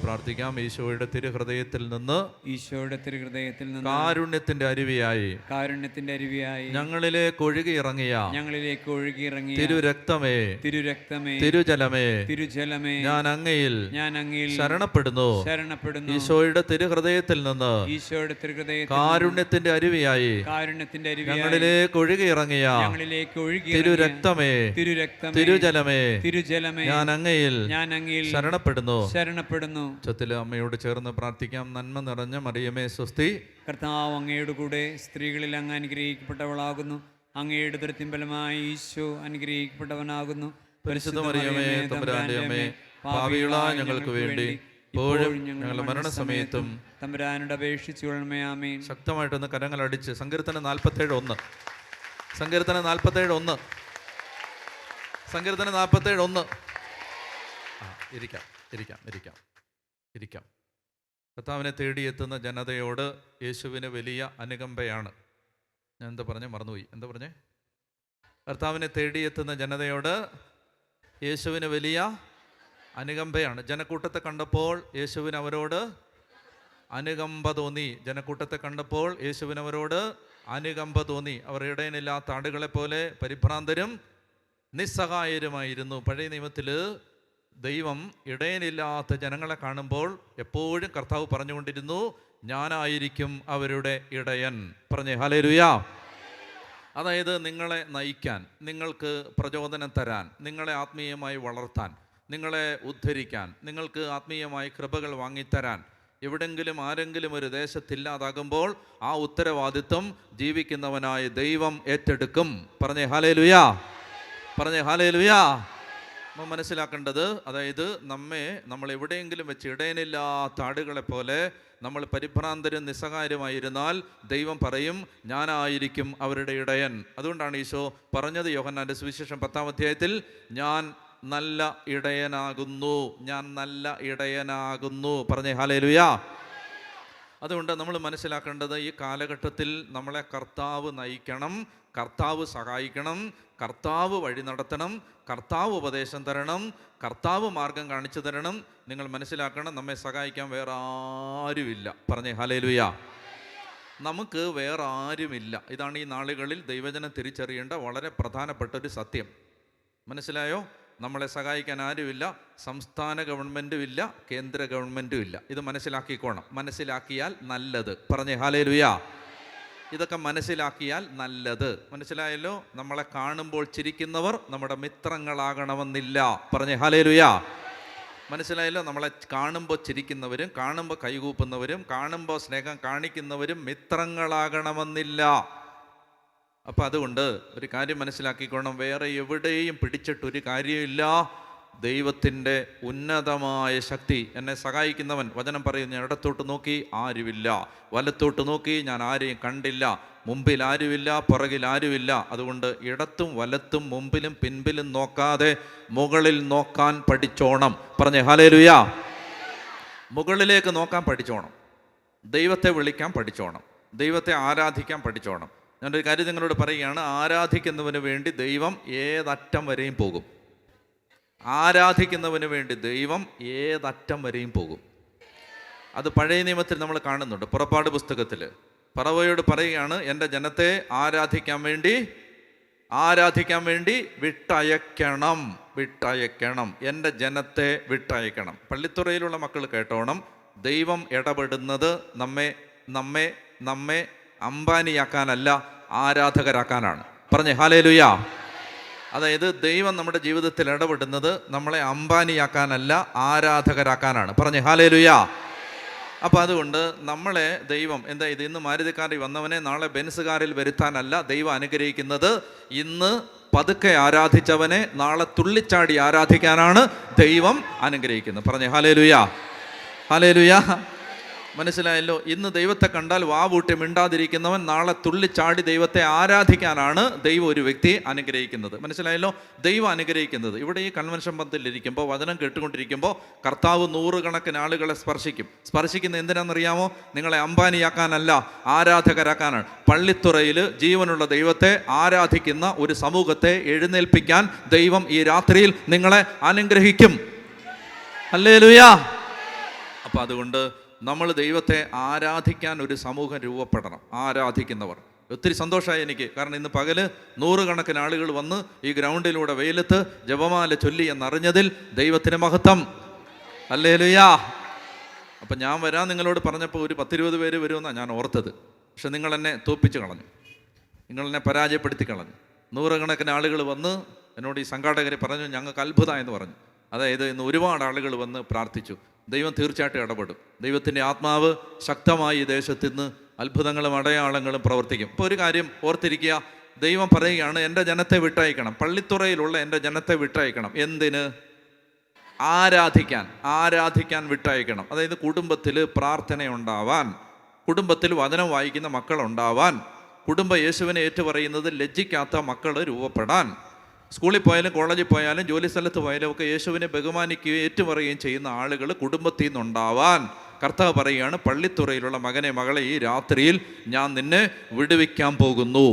പ്രാർത്ഥിക്കാം. ഈശോയുടെ തിരുഹൃദയത്തിൽ നിന്ന് കാരുണ്യത്തിന്റെ അരുവിയായി ഞങ്ങളിലേക്ക് ഒഴുകിയിറങ്ങിയ തിരുരക്തമേ തിരുജലമേ ഞാൻ അങ്ങയിൽ ശരണപ്പെടുന്നു. ഈശോയുടെ തിരുഹൃദയത്തിൽ നിന്ന് കാരുണ്യത്തിന്റെ അരുവിയായി ഞങ്ങളിലേക്ക് ഒഴുകിയിറങ്ങിയ തിരുരക്തമേ തിരുജലമേ ഞാൻ അങ്ങയിൽ ശരണപ്പെടുന്നു. ഉച്ചത്തിൽ അമ്മയോട് ചേർന്ന് പ്രാർത്ഥിക്കാം. നന്മ നിറഞ്ഞ മറിയമേ സ്വസ്തി, കർത്താവ് അങ്ങയുടെ കൂടെ സ്ത്രീകളിൽ അങ്ങ് അനുഗ്രഹിക്കപ്പെട്ടവളാകുന്നു. അങ്ങയുടെ ഉദരത്തിൻ ഫലമായി ഈശോ അനുഗ്രഹിക്കപ്പെട്ടവനാകുന്നു. പരിശുദ്ധ മറിയമേ തമ്പുരാന്റെ അമ്മേ, പാപികളായ ഞങ്ങൾക്ക് വേണ്ടി ഇപ്പോഴും ഞങ്ങളുടെ മരണസമയത്തും തമ്പുരാനോട് അപേക്ഷിച്ചുകൊള്ളണമേ. ആമേൻ. ശക്തമായിട്ടൊന്ന് കരങ്ങളടിച്ച് സങ്കീർത്തനം 47:1, സങ്കീർത്തനം 47:1, സങ്കീർത്തനം 47:1. ഇരിക്കാം. കർത്താവിനെ തേടിയെത്തുന്ന ജനതയോട് യേശുവിന് വലിയ അനുകമ്പയാണ്. ഞാൻ എന്താ പറഞ്ഞേ? മറന്നുപോയി. എന്താ പറഞ്ഞേ? കർത്താവിനെ തേടിയെത്തുന്ന ജനതയോട് യേശുവിന് വലിയ അനുകമ്പയാണ്. ജനക്കൂട്ടത്തെ കണ്ടപ്പോൾ യേശുവിന് അവരോട് അനുകമ്പ തോന്നി. ജനക്കൂട്ടത്തെ കണ്ടപ്പോൾ യേശുവിന് അവരോട് അനുകമ്പ തോന്നി. അവർ ഇടയനില്ലാത്ത ആടുകളെ പോലെ പരിഭ്രാന്തരും നിസ്സഹായരുമായിരുന്നു. പഴയ നിയമത്തിൽ ദൈവം ഇടയനില്ലാത്ത ജനങ്ങളെ കാണുമ്പോൾ എപ്പോഴും കർത്താവ് പറഞ്ഞുകൊണ്ടിരുന്നു, ഞാനായിരിക്കും അവരുടെ ഇടയൻ. പറഞ്ഞേ ഹല്ലേലൂയാ. അതായത് നിങ്ങളെ നയിക്കാൻ, നിങ്ങൾക്ക് പ്രചോദനം തരാൻ, നിങ്ങളെ ആത്മീയമായി വളർത്താൻ, നിങ്ങളെ ഉദ്ധരിക്കാൻ, നിങ്ങൾക്ക് ആത്മീയമായി കൃപകൾ വാങ്ങിത്തരാൻ എവിടെങ്കിലും ആരെങ്കിലും ഒരു ദേശത്തില്ലാതാകുമ്പോൾ ആ ഉത്തരവാദിത്വം ജീവിക്കുന്നവനായ ദൈവം ഏറ്റെടുക്കും. പറഞ്ഞേ ഹല്ലേലൂയാ. നമ്മൾ മനസ്സിലാക്കേണ്ടത്, അതായത് നമ്മൾ എവിടെയെങ്കിലും വെച്ച് ഇടയനില്ലാത്ത ആടുകളെ പോലെ നമ്മൾ പരിഭ്രാന്തരും നിസ്സഹായരുമായിരുന്നാൽ ദൈവം പറയും, ഞാനായിരിക്കും അവരുടെ ഇടയൻ. അതുകൊണ്ടാണ് ഈശോ പറഞ്ഞത് യോഹന്നാന്റെ സുവിശേഷം 10-ാം അധ്യായത്തിൽ, ഞാൻ നല്ല ഇടയനാകുന്നു. പറഞ്ഞേ ഹല്ലേലൂയാ. അതുകൊണ്ട് നമ്മൾ മനസ്സിലാക്കേണ്ടത്, ഈ കാലഘട്ടത്തിൽ നമ്മളെ കർത്താവ് നയിക്കണം, കർത്താവ് സഹായിക്കണം, കർത്താവ് വഴി നടത്തണം, കർത്താവ് ഉപദേശം തരണം, കർത്താവ് മാർഗം കാണിച്ചു തരണം. നിങ്ങൾ മനസ്സിലാക്കണം, നമ്മെ സഹായിക്കാൻ വേറെ ആരുമില്ല. പറഞ്ഞേ ഹല്ലേലൂയാ. നമുക്ക് വേറെ ആരുമില്ല. ഇതാണ് ഈ നാളുകളിൽ ദൈവജനം തിരിച്ചറിയേണ്ട വളരെ പ്രധാനപ്പെട്ട ഒരു സത്യം. മനസ്സിലായോ? നമ്മളെ സഹായിക്കാൻ ആരുമില്ല. സംസ്ഥാന ഗവൺമെൻറ്റും ഇല്ല, കേന്ദ്ര ഗവൺമെൻറ്റും ഇല്ല. ഇത് മനസ്സിലാക്കിക്കോണം. മനസ്സിലാക്കിയാൽ നല്ലത്. പറഞ്ഞേ ഹല്ലേലൂയാ. ഇതൊക്കെ മനസ്സിലാക്കിയാൽ നല്ലത്. മനസ്സിലായല്ലോ? നമ്മളെ കാണുമ്പോൾ ചിരിക്കുന്നവർ നമ്മുടെ മിത്രങ്ങളാകണമെന്നില്ല. പറഞ്ഞേ ഹല്ലേലൂയാ. മനസ്സിലായല്ലോ? നമ്മളെ കാണുമ്പോൾ ചിരിക്കുന്നവരും കാണുമ്പോൾ കൈകൂപ്പുന്നവരും കാണുമ്പോൾ സ്നേഹം കാണിക്കുന്നവരും മിത്രങ്ങളാകണമെന്നില്ല. അപ്പം അതുകൊണ്ട് ഒരു കാര്യം മനസ്സിലാക്കിക്കോണം, വേറെ എവിടെയും പിടിച്ചിട്ടൊരു കാര്യമില്ല. ദൈവത്തിൻ്റെ ഉന്നതമായ ശക്തി എന്നെ സഹായിക്കുന്നവൻ. വചനം പറയുന്നു, ഞാൻ ഇടത്തോട്ട് നോക്കി ആരുമില്ല, വലത്തോട്ട് നോക്കി ഞാൻ ആരെയും കണ്ടില്ല, മുമ്പിൽ ആരുമില്ല, പുറകിൽ ആരുമില്ല. അതുകൊണ്ട് ഇടത്തും വലത്തും മുമ്പിലും പിൻപിലും നോക്കാതെ മുകളിൽ നോക്കാൻ പഠിച്ചോണം. പറഞ്ഞേ ഹല്ലേലൂയാ. മുകളിലേക്ക് നോക്കാൻ പഠിച്ചോണം, ദൈവത്തെ വിളിക്കാൻ പഠിച്ചോണം, ദൈവത്തെ ആരാധിക്കാൻ പഠിച്ചോണം. ഞാനൊരു കാര്യം നിങ്ങളോട് പറയുകയാണ്, ആരാധിക്കുന്നവന് വേണ്ടി ദൈവം ഏതറ്റം വരെയും പോകും. ആരാധിക്കുന്നവന് വേണ്ടി ദൈവം ഏതറ്റം വരെയും പോകും. അത് പഴയ നിയമത്തിൽ നമ്മൾ കാണുന്നുണ്ട്. പുറപ്പാട് പുസ്തകത്തിൽ ഫറവോയോട് പറയുകയാണ്, എൻ്റെ ജനത്തെ ആരാധിക്കാൻ വേണ്ടി വിട്ടയക്കണം, എൻ്റെ ജനത്തെ വിട്ടയക്കണം. പള്ളിത്തുറയിലുള്ള മക്കൾ കേട്ടോണം, ദൈവം ഇടപെടുന്നത് നമ്മെ അംബാനിയാക്കാനല്ല, ആരാധകരാക്കാനാണ്. പറഞ്ഞേ ഹല്ലേലൂയാ. അതായത് ദൈവം നമ്മുടെ ജീവിതത്തിൽ ഇടപെടുന്നത് നമ്മളെ അംബാനിയാക്കാനല്ല, ആരാധകരാക്കാനാണ്. പറഞ്ഞേ ഹല്ലേലൂയാ. അപ്പം അതുകൊണ്ട് നമ്മളെ ദൈവം ഇത് ഇന്ന് മാരുതിക്കാരിൽ വന്നവനെ നാളെ ബെൻസുകാരിൽ വരുത്താനല്ല ദൈവം അനുഗ്രഹിക്കുന്നത്. ഇന്ന് പതുക്കെ ആരാധിച്ചവനെ നാളെ തുള്ളിച്ചാടി ആരാധിക്കാനാണ് ദൈവം അനുഗ്രഹിക്കുന്നത്. പറഞ്ഞേ ഹല്ലേലൂയാ. മനസ്സിലായല്ലോ? ഇന്ന് ദൈവത്തെ കണ്ടാൽ വാവൂട്ടി മിണ്ടാതിരിക്കുന്നവൻ നാളെ തുള്ളിച്ചാടി ദൈവത്തെ ആരാധിക്കാനാണ് ദൈവം ഒരു വ്യക്തി അനുഗ്രഹിക്കുന്നത്. മനസ്സിലായല്ലോ? ദൈവം അനുഗ്രഹിക്കുന്നത്. ഇവിടെ ഈ കൺവെൻഷൻ പന്തലിരിക്കുമ്പോൾ, വചനം കേട്ടുകൊണ്ടിരിക്കുമ്പോൾ കർത്താവ് 100 കണക്കിന് ആളുകളെ സ്പർശിക്കുന്ന എന്തിനാണെന്നറിയാമോ? നിങ്ങളെ അംബാനിയാക്കാനല്ല, ആരാധകരാക്കാനാണ്. പള്ളിത്തുറയിൽ ജീവനുള്ള ദൈവത്തെ ആരാധിക്കുന്ന ഒരു സമൂഹത്തെ എഴുന്നേൽപ്പിക്കാൻ ദൈവം ഈ രാത്രിയിൽ നിങ്ങളെ അനുഗ്രഹിക്കും. ഹല്ലേലൂയാ. അപ്പം അതുകൊണ്ട് നമ്മൾ ദൈവത്തെ ആരാധിക്കാൻ ഒരു സമൂഹം രൂപപ്പെടണം. ആരാധിക്കുന്നവർ. ഒത്തിരി സന്തോഷമായി എനിക്ക്. കാരണം ഇന്ന് പകല് 100 കണക്കിന് ആളുകൾ വന്ന് ഈ ഗ്രൗണ്ടിലൂടെ വെയിലത്ത് ജപമാല ചൊല്ലി എന്നറിഞ്ഞതിൽ ദൈവത്തിന് മഹത്വം. ഹല്ലേലൂയാ. അപ്പം ഞാൻ വരാൻ നിങ്ങളോട് പറഞ്ഞപ്പോൾ ഒരു 10-20 പേര് വരുമെന്നാണ് ഞാൻ ഓർത്തത്. പക്ഷെ നിങ്ങളെന്നെ തോൽപ്പിച്ച് കളഞ്ഞു, നിങ്ങളെന്നെ പരാജയപ്പെടുത്തി കളഞ്ഞു. 100 കണക്കിന് ആളുകൾ വന്ന് എന്നോട് ഈ സംഘാടകർ പറഞ്ഞു ഞങ്ങൾക്ക് അത്ഭുതം എന്ന് പറഞ്ഞു. അതായത് ഇന്ന് ഒരുപാട് ആളുകൾ വന്ന് പ്രാർത്ഥിച്ചു. ദൈവം തീർച്ചയായിട്ടും ഇടപെടും. ദൈവത്തിൻ്റെ ആത്മാവ് ശക്തമായി ഈ ദേശത്ത് നിന്ന് അത്ഭുതങ്ങളും അടയാളങ്ങളും പ്രവർത്തിക്കും. ഇപ്പോൾ ഒരു കാര്യം ഓർത്തിരിക്കുക, ദൈവം പറയുകയാണ് എൻ്റെ ജനത്തെ വിട്ടയക്കണം. പള്ളിത്തുറയിലുള്ള എൻ്റെ ജനത്തെ വിട്ടയക്കണം. എന്തിന്? ആരാധിക്കാൻ വിട്ടയക്കണം. അതായത് കുടുംബത്തിൽ പ്രാർത്ഥനയുണ്ടാവാൻ, കുടുംബത്തിൽ വചനം വായിക്കുന്ന മക്കളുണ്ടാവാൻ, കുടുംബം യേശുവിനെ ഏറ്റുപറയുന്നത് ലജ്ജിക്കാത്ത മക്കൾ രൂപപ്പെടാൻ, സ്കൂളിൽ പോയാലും കോളേജിൽ പോയാലും ജോലി സ്ഥലത്ത് പോയാലും ഒക്കെ യേശുവിനെ ബഹുമാനിക്കുകയും ഏറ്റുപറയുകയും ചെയ്യുന്ന ആളുകൾ കുടുംബത്തിൽ നിന്നുണ്ടാവാൻ കർത്താവ് പറയുകയാണ്, പള്ളിത്തുറയിലുള്ള മകനെ മകളെ ഈ രാത്രിയിൽ ഞാൻ നിന്നെ വിടുവിക്കാൻ പോകുന്നു.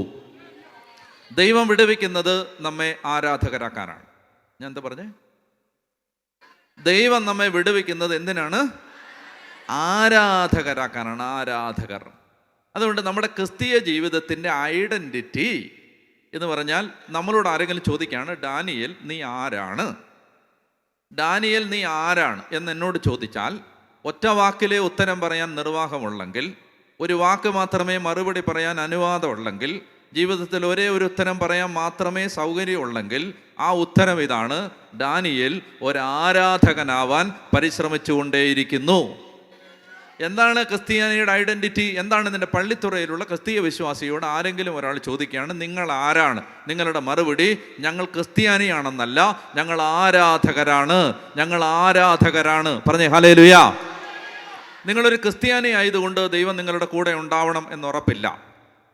ദൈവം വിടുവിക്കുന്നത് നമ്മെ ആരാധകരാക്കാനാണ്. ഞാൻ എന്താ പറഞ്ഞേ? ദൈവം നമ്മെ വിടുവിക്കുന്നത് എന്തിനാണ്? ആരാധകരാക്കാനാണ്. ആരാധകർ. അതുകൊണ്ട് നമ്മുടെ ക്രിസ്തീയ ജീവിതത്തിൻ്റെ ഐഡൻറ്റിറ്റി എന്ന് പറഞ്ഞാൽ, നമ്മളോട് ആരെങ്കിലും ചോദിക്കുകയാണ് ഡാനിയേൽ നീ ആരാണ്, ഡാനിയേൽ നീ ആരാണ് എന്ന് എന്നോട് ചോദിച്ചാൽ ഒറ്റ വാക്കിലെ ഉത്തരം പറയാൻ നിർവാഹമുള്ളെങ്കിൽ, ഒരു വാക്ക് മാത്രമേ മറുപടി പറയാൻ അനുവാദമുള്ളെങ്കിൽ, ജീവിതത്തിൽ ഒരേ ഒരു ഉത്തരം പറയാൻ മാത്രമേ സൗകര്യമുള്ളെങ്കിൽ ആ ഉത്തരം ഇതാണ്: ഡാനിയേൽ ഒരാരാധകനാവാൻ പരിശ്രമിച്ചുകൊണ്ടേയിരിക്കുന്നു. എന്താണ് ക്രിസ്ത്യാനിയുടെ ഐഡൻറ്റിറ്റി? എന്താണ് നിൻ്റെ പള്ളിത്തുറയിലുള്ള ക്രിസ്തീയ വിശ്വാസിയോട് ആരെങ്കിലും ഒരാൾ ചോദിക്കുകയാണ് നിങ്ങൾ ആരാണ്, നിങ്ങളുടെ മറുപടി ഞങ്ങൾ ക്രിസ്ത്യാനിയാണെന്നല്ല, ഞങ്ങൾ ആരാധകരാണ്, ഞങ്ങൾ ആരാധകരാണ്. പറഞ്ഞേ ഹല്ലേലൂയ. നിങ്ങളൊരു ക്രിസ്ത്യാനി ആയതുകൊണ്ട് ദൈവം നിങ്ങളുടെ കൂടെ ഉണ്ടാവണം എന്നുറപ്പില്ല.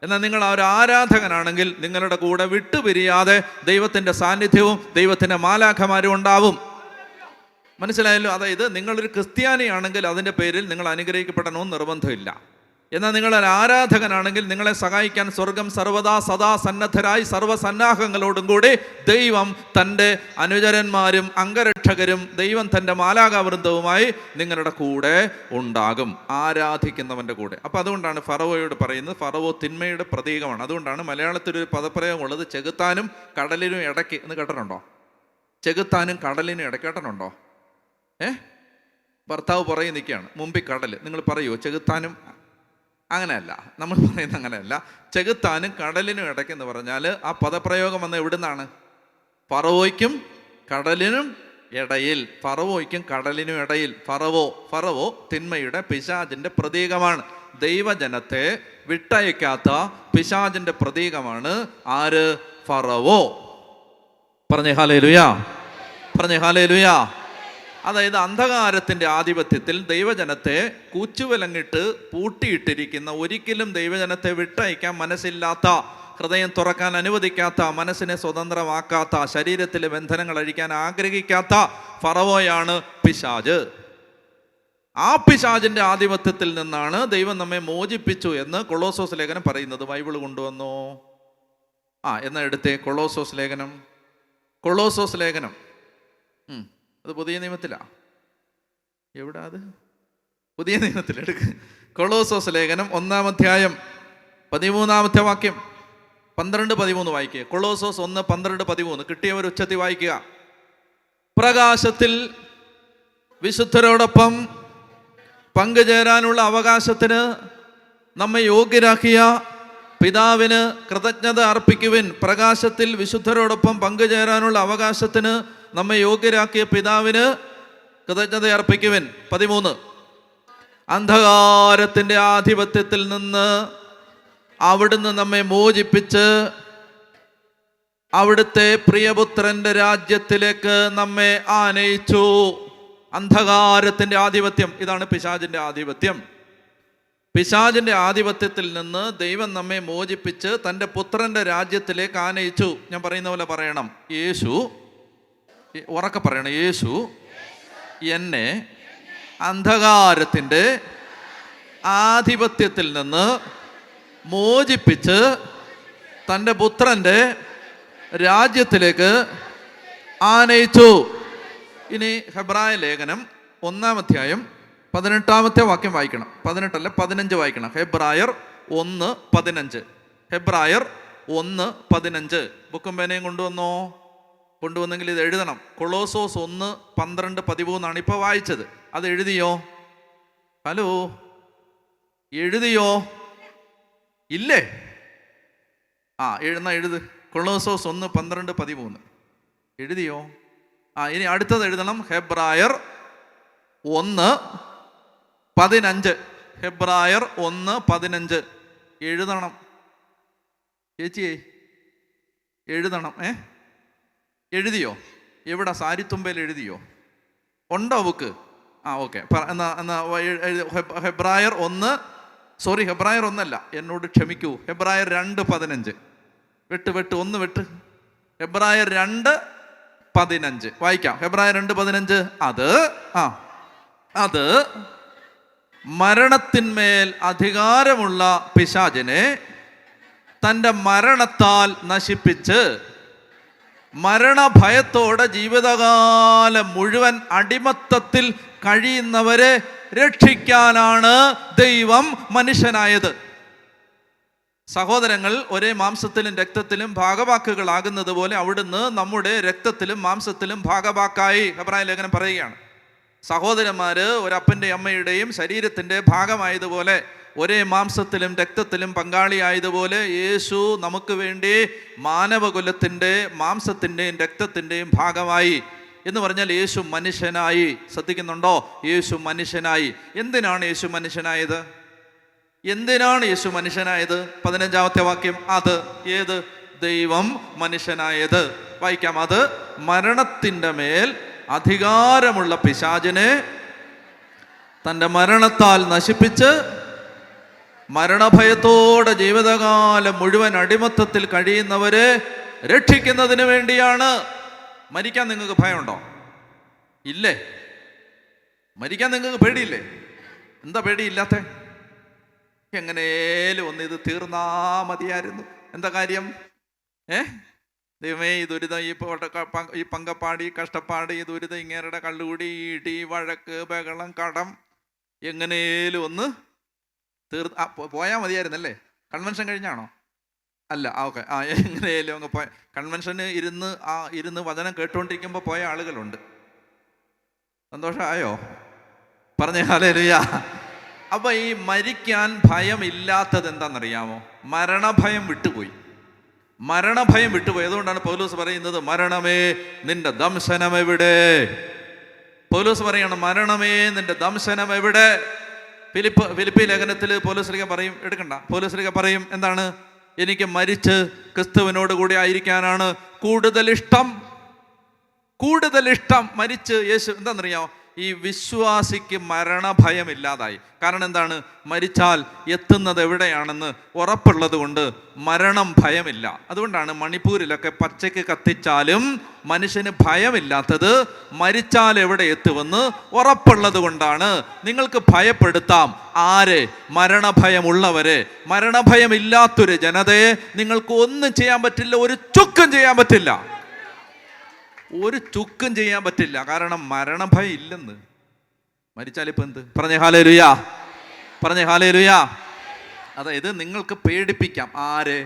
എന്നാൽ നിങ്ങൾ ഒരു ആരാധകനാണെങ്കിൽ നിങ്ങളുടെ കൂടെ വിട്ടുപിരിയാതെ ദൈവത്തിൻ്റെ സാന്നിധ്യവും ദൈവത്തിൻ്റെ മാലാഖമാരും ഉണ്ടാവും. മനസ്സിലായല്ലോ? അതായത് നിങ്ങളൊരു ക്രിസ്ത്യാനിയാണെങ്കിൽ അതിൻ്റെ പേരിൽ നിങ്ങൾ അനുഗ്രഹിക്കപ്പെടണമെന്ന് നിർബന്ധമില്ല. എന്നാൽ നിങ്ങളൊരു ആരാധകനാണെങ്കിൽ നിങ്ങളെ സഹായിക്കാൻ സ്വർഗം സർവദാ സദാ സന്നദ്ധരായി സർവ്വസന്നാഹങ്ങളോടും കൂടി ദൈവം തൻ്റെ അനുചരന്മാരും അംഗരക്ഷകരും ദൈവം തൻ്റെ മാലാഖാവൃന്ദവുമായി നിങ്ങളുടെ കൂടെ ഉണ്ടാകും, ആരാധിക്കുന്നവൻ്റെ കൂടെ. അപ്പം അതുകൊണ്ടാണ് ഫറവോയോട് പറയുന്നത്, ഫറവോ തിന്മയുടെ പ്രതീകമാണ്. അതുകൊണ്ടാണ് മലയാളത്തിലൊരു പദപ്രയോഗം ഉള്ളത്, ചെകുത്താനും കടലിനും ഇടയ്ക്ക് എന്ന് കേട്ടിട്ടുണ്ടോ? ചെകുത്താനും കടലിനും ഇടയ്ക്ക് കേട്ടിട്ടുണ്ടോ? ഭർത്താവ് പുറകെ നിൽക്കുകയാണ്, മുമ്പിൽ കടൽ. നിങ്ങൾ പറയുമോ ചെകുത്താനും? അങ്ങനെയല്ല, നമ്മൾ പറയുന്നത് അങ്ങനെയല്ല. ചെകുത്താനും കടലിനും ഇടയ്ക്കെന്ന് പറഞ്ഞാൽ ആ പദപ്രയോഗം വന്ന എവിടുന്നാണ്? ഫറവോയ്ക്കും കടലിനും ഇടയിൽ. ഫറവോയ്ക്കും കടലിനും ഇടയിൽ. ഫറവോ തിന്മയുടെ പിശാചിൻ്റെ പ്രതീകമാണ്. ദൈവജനത്തെ വിട്ടയക്കാത്ത പിശാചിൻ്റെ പ്രതീകമാണ് ആര്? ഫറവോ. പറഞ്ഞേ ഹല്ലേലൂയ. പറഞ്ഞേ ഹല്ലേലൂയ. അതായത് അന്ധകാരത്തിൻ്റെ ആധിപത്യത്തിൽ ദൈവജനത്തെ കൂച്ചുവിലങ്ങിട്ട് പൂട്ടിയിട്ടിരിക്കുന്ന, ഒരിക്കലും ദൈവജനത്തെ വിട്ടയക്കാൻ മനസ്സില്ലാത്ത, ഹൃദയം തുറക്കാൻ അനുവദിക്കാത്ത, മനസ്സിനെ സ്വതന്ത്രമാക്കാത്ത, ശരീരത്തിലെ ബന്ധനങ്ങൾ അഴിക്കാൻ ആഗ്രഹിക്കാത്ത ഫറവോയാണ് പിശാച്. ആ പിശാചിൻ്റെ ആധിപത്യത്തിൽ നിന്നാണ് ദൈവം നമ്മെ മോചിപ്പിച്ചു എന്ന് കൊളോസോസ് ലേഖനം പറയുന്നത്. ബൈബിൾ കൊണ്ടുവന്നോ? എന്നാ എടുത്തേ കൊളോസോസ് ലേഖനം. അത് പുതിയ നിയമത്തിലാണ്. എവിടെ അത്? പുതിയ നിയമത്തിൽ എടുക്ക്. കൊളോസോസ് ലേഖനം 1-ാം അധ്യായം 13-ാമത്തെ വാക്യം, 12-13 വായിക്കുക. കൊളോസോസ് 1:12-13 കിട്ടിയവർ ഉച്ചത്തിൽ വായിക്കുക. പ്രകാശത്തിൽ വിശുദ്ധരോടൊപ്പം പങ്കുചേരാനുള്ള അവകാശത്തിന് നമ്മെ യോഗ്യരാക്കിയ പിതാവിന് കൃതജ്ഞത അർപ്പിക്കുവിൻ. പ്രകാശത്തിൽ വിശുദ്ധരോടൊപ്പം പങ്കുചേരാനുള്ള അവകാശത്തിന് നമ്മെ യോഗ്യരാക്കിയ പിതാവിന് കൃതജ്ഞത അർപ്പിക്കുവിൻ. 13 അന്ധകാരത്തിൻ്റെ ആധിപത്യത്തിൽ നിന്ന് അവിടുന്ന് നമ്മെ മോചിപ്പിച്ച് അവിടുത്തെ പ്രിയപുത്രന്റെ രാജ്യത്തിലേക്ക് നമ്മെ ആനയിച്ചു. അന്ധകാരത്തിൻ്റെ ആധിപത്യം, ഇതാണ് പിശാചിൻ്റെ ആധിപത്യം. പിശാചിൻ്റെ ആധിപത്യത്തിൽ നിന്ന് ദൈവം നമ്മെ മോചിപ്പിച്ച് തൻ്റെ പുത്രൻ്റെ രാജ്യത്തിലേക്ക് ആനയിച്ചു. ഞാൻ പറയുന്ന പോലെ പറയണം. യേശു, ഉറക്കെ പറയണം, യേശു എന്നെ അന്ധകാരത്തിൻ്റെ ആധിപത്യത്തിൽ നിന്ന് മോചിപ്പിച്ച് തൻ്റെ പുത്രൻ്റെ രാജ്യത്തിലേക്ക് ആനയിച്ചു. ഇനി ഹെബ്രായ ലേഖനം 1-ാം അധ്യായം 18 വാക്യം വായിക്കണം. 18 15 വായിക്കണം. ഹെബ്രായർ 1:15. ഹെബ്രായർ 1:15. ബുക്കും പേനയും കൊണ്ടുവന്നെങ്കിൽ ഇത് എഴുതണം. കൊളോസോസ് 1:12-13 ഇപ്പോൾ വായിച്ചത്. അത് എഴുതിയോ? ഹലോ, എഴുതിയോ? ഇല്ലേ? എഴുത്. കൊളോസോസ് 1:12-13 എഴുതിയോ? ഇനി അടുത്തത് എഴുതണം. ഹെബ്രായർ 1:15. ഹെബ്രായർ 1:15 എഴുതണം. ചേച്ചിയെ എഴുതണം. എഴുതിയോ? എവിടെ? സാരിത്തുമ്പയിൽ എഴുതിയോ? ഉണ്ടോ ബുക്ക്? ഓക്കെ. ഹെബ്രായർ 1, ഹെബ്രായർ 1 എന്നോട് ക്ഷമിക്കൂ. ഹെബ്രായർ 2:15 വെട്ട് 1 വെട്ട്. ഹെബ്രായർ 2:15 വായിക്കാം. ഹെബ്രായർ 2:15. അത് മരണത്തിന്മേൽ അധികാരമുള്ള പിശാചിനെ തൻ്റെ മരണത്താൽ നശിപ്പിച്ച് മരണഭയത്തോടെ ജീവിതകാലം മുഴുവൻ അടിമത്തത്തിൽ കഴിയുന്നവരെ രക്ഷിക്കാനാണ് ദൈവം മനുഷ്യനായത്. സഹോദരങ്ങൾ, ഒരേ മാംസത്തിലും രക്തത്തിലും ഭാഗവാക്കുകളാകുന്നത് പോലെ അവിടുന്ന് നമ്മുടെ രക്തത്തിലും മാംസത്തിലും ഭാഗവാക്കായി. ഹെബ്രായ ലേഖനം പറയുകയാണ്, സഹോദരന്മാര് ഒരപ്പൻ്റെ അമ്മയുടെയും ശരീരത്തിൻ്റെ ഭാഗമായതുപോലെ, ഒരേ മാംസത്തിലും രക്തത്തിലും പങ്കാളിയായതുപോലെ യേശു നമുക്ക് വേണ്ടി മാനവകുലത്തിൻ്റെ മാംസത്തിൻ്റെയും രക്തത്തിൻ്റെയും ഭാഗമായി. എന്ന് പറഞ്ഞാൽ യേശു മനുഷ്യനായി. ശ്രദ്ധിക്കുന്നുണ്ടോ? യേശു മനുഷ്യനായി. എന്തിനാണ് യേശു മനുഷ്യനായത്? എന്തിനാണ് യേശു മനുഷ്യനായത്? 15 വാക്യം. ഏത്? ദൈവം മനുഷ്യനായത്. വായിക്കാം. അത് മരണത്തിൻ്റെ മേൽ അധികാരമുള്ള പിശാചിനെ തൻ്റെ മരണത്താൽ നശിപ്പിച്ച് മരണഭയത്തോടെ ജീവിതകാലം മുഴുവൻ അടിമത്തത്തിൽ കഴിയുന്നവരെ രക്ഷിക്കുന്നതിന് വേണ്ടിയാണ്. മരിക്കാൻ നിങ്ങൾക്ക് ഭയമുണ്ടോ? ഇല്ലേ? മരിക്കാൻ നിങ്ങൾക്ക് പേടിയില്ലേ? എന്താ പേടിയില്ലാത്ത? എങ്ങനെയും ഒന്ന് ഇത് തീർന്നാ മതിയായിരുന്നു. എന്താ കാര്യം? ദൈവമേ, ഈ ദുരിതം, ഈ പങ്കപ്പാട്, ഈ കഷ്ടപ്പാട്, ഈ ദുരിതം, ഇങ്ങേരുടെ കള്ളുകൂടി, ഇടി, വഴക്ക്, ബഹളം, കടം, എങ്ങനെയും ഒന്ന് പോയാൽ മതിയായിരുന്നല്ലേ? കൺവെൻഷൻ കഴിഞ്ഞാണോ? അല്ല. ഓക്കെ. എങ്ങനെയാലും അങ്ങ് പോയ. കൺവെൻഷന് ഇരുന്ന് വചനം കേട്ടുകൊണ്ടിരിക്കുമ്പോൾ പോയ ആളുകളുണ്ട്. സന്തോഷമായോ? പറഞ്ഞേ ഹല്ലേലൂയ. അപ്പൊ ഈ മരിക്കാൻ ഭയമില്ലാത്തത് എന്താണെന്നറിയാമോ? മരണഭയം വിട്ടുപോയി. അതുകൊണ്ടാണ് പൗലോസ് പറയുന്നത്, മരണമേ നിന്റെ ദംശനം എവിടെ? പൗലോസ് പറയാണ്, മരണമേ നിന്റെ ദംശനം എവിടെ? ഫിലിപ്പി ലേഖനത്തിൽ പൗലോസ്ലീഹ പറയും, എടുക്കണ്ട, പൗലോസ്ലീഹ പറയും എന്താണ്? എനിക്ക് മരിച്ച് ക്രിസ്തുവിനോട് കൂടി ആയിരിക്കാനാണ് കൂടുതൽ ഇഷ്ടം. മരിച്ച് യേശു. എന്താണെന്നറിയാമോ? ഈ വിശ്വാസിക്ക് മരണഭയം ഇല്ലാതായി. കാരണം എന്താണ്? മരിച്ചാൽ എത്തുന്നത് എവിടെയാണെന്ന് ഉറപ്പുള്ളത് കൊണ്ട് മരണം ഭയമില്ല. അതുകൊണ്ടാണ് മണിപ്പൂരിലൊക്കെ പച്ചയ്ക്ക് കത്തിച്ചാലും മനുഷ്യന് ഭയമില്ലാത്തത്. മരിച്ചാൽ എവിടെ എത്തുമെന്ന് ഉറപ്പുള്ളത് കൊണ്ടാണ്. നിങ്ങൾക്ക് ഭയപ്പെടുത്താം. ആരെ? മരണഭയമുള്ളവരെ. മരണഭയമില്ലാത്തൊരു ജനതയെ നിങ്ങൾക്ക് ഒന്നും ചെയ്യാൻ പറ്റില്ല. ഒരു ചുക്കും ചെയ്യാൻ പറ്റില്ല. കാരണം മരണഭയം ഇല്ലെന്ന്. മരിച്ചാലിപ്പോൾ എന്ത്? പറഞ്ഞേ ഹല്ലേലൂയ. അതായത് നിങ്ങൾക്ക് പേടിപ്പിക്കാം. ആരെ?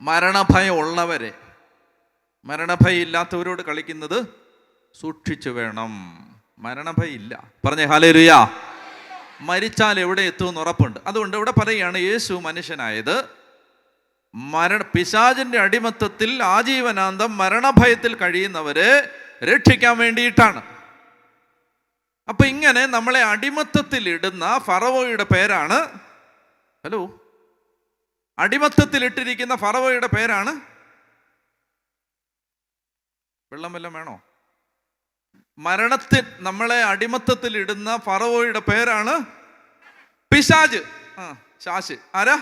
മരണഭയം ഉള്ളവരെ. മരണഭയം ഇല്ലാത്തവരോട് കളിക്കുന്നത് സൂക്ഷിച്ചു വേണം. മരണഭയം ഇല്ല. പറഞ്ഞേ ഹല്ലേലൂയ. മരിച്ചാൽ എവിടെ എത്തുമെന്ന് ഉറപ്പുണ്ട്. അതുകൊണ്ട് ഇവിടെ പറയുകയാണ്, യേശു മനുഷ്യനായത് പിശാചിന്റെ അടിമത്തത്തിൽ ആജീവനാന്തം മരണഭയത്തിൽ കഴിയുന്നവരെ രക്ഷിക്കാൻ വേണ്ടിയിട്ടാണ്. അപ്പൊ ഇങ്ങനെ നമ്മളെ അടിമത്തത്തിൽ ഇടുന്ന ഫറവോയുടെ പേരാണ്, അടിമത്തത്തിൽ ഇട്ടിരിക്കുന്ന ഫറവോയുടെ പേരാണ്, വെള്ളം വല്ലതും വേണോ? നമ്മളെ അടിമത്തത്തിൽ ഇടുന്ന ഫറവോയുടെ പേരാണ് പിശാച്. ശാശ്. ആരാ?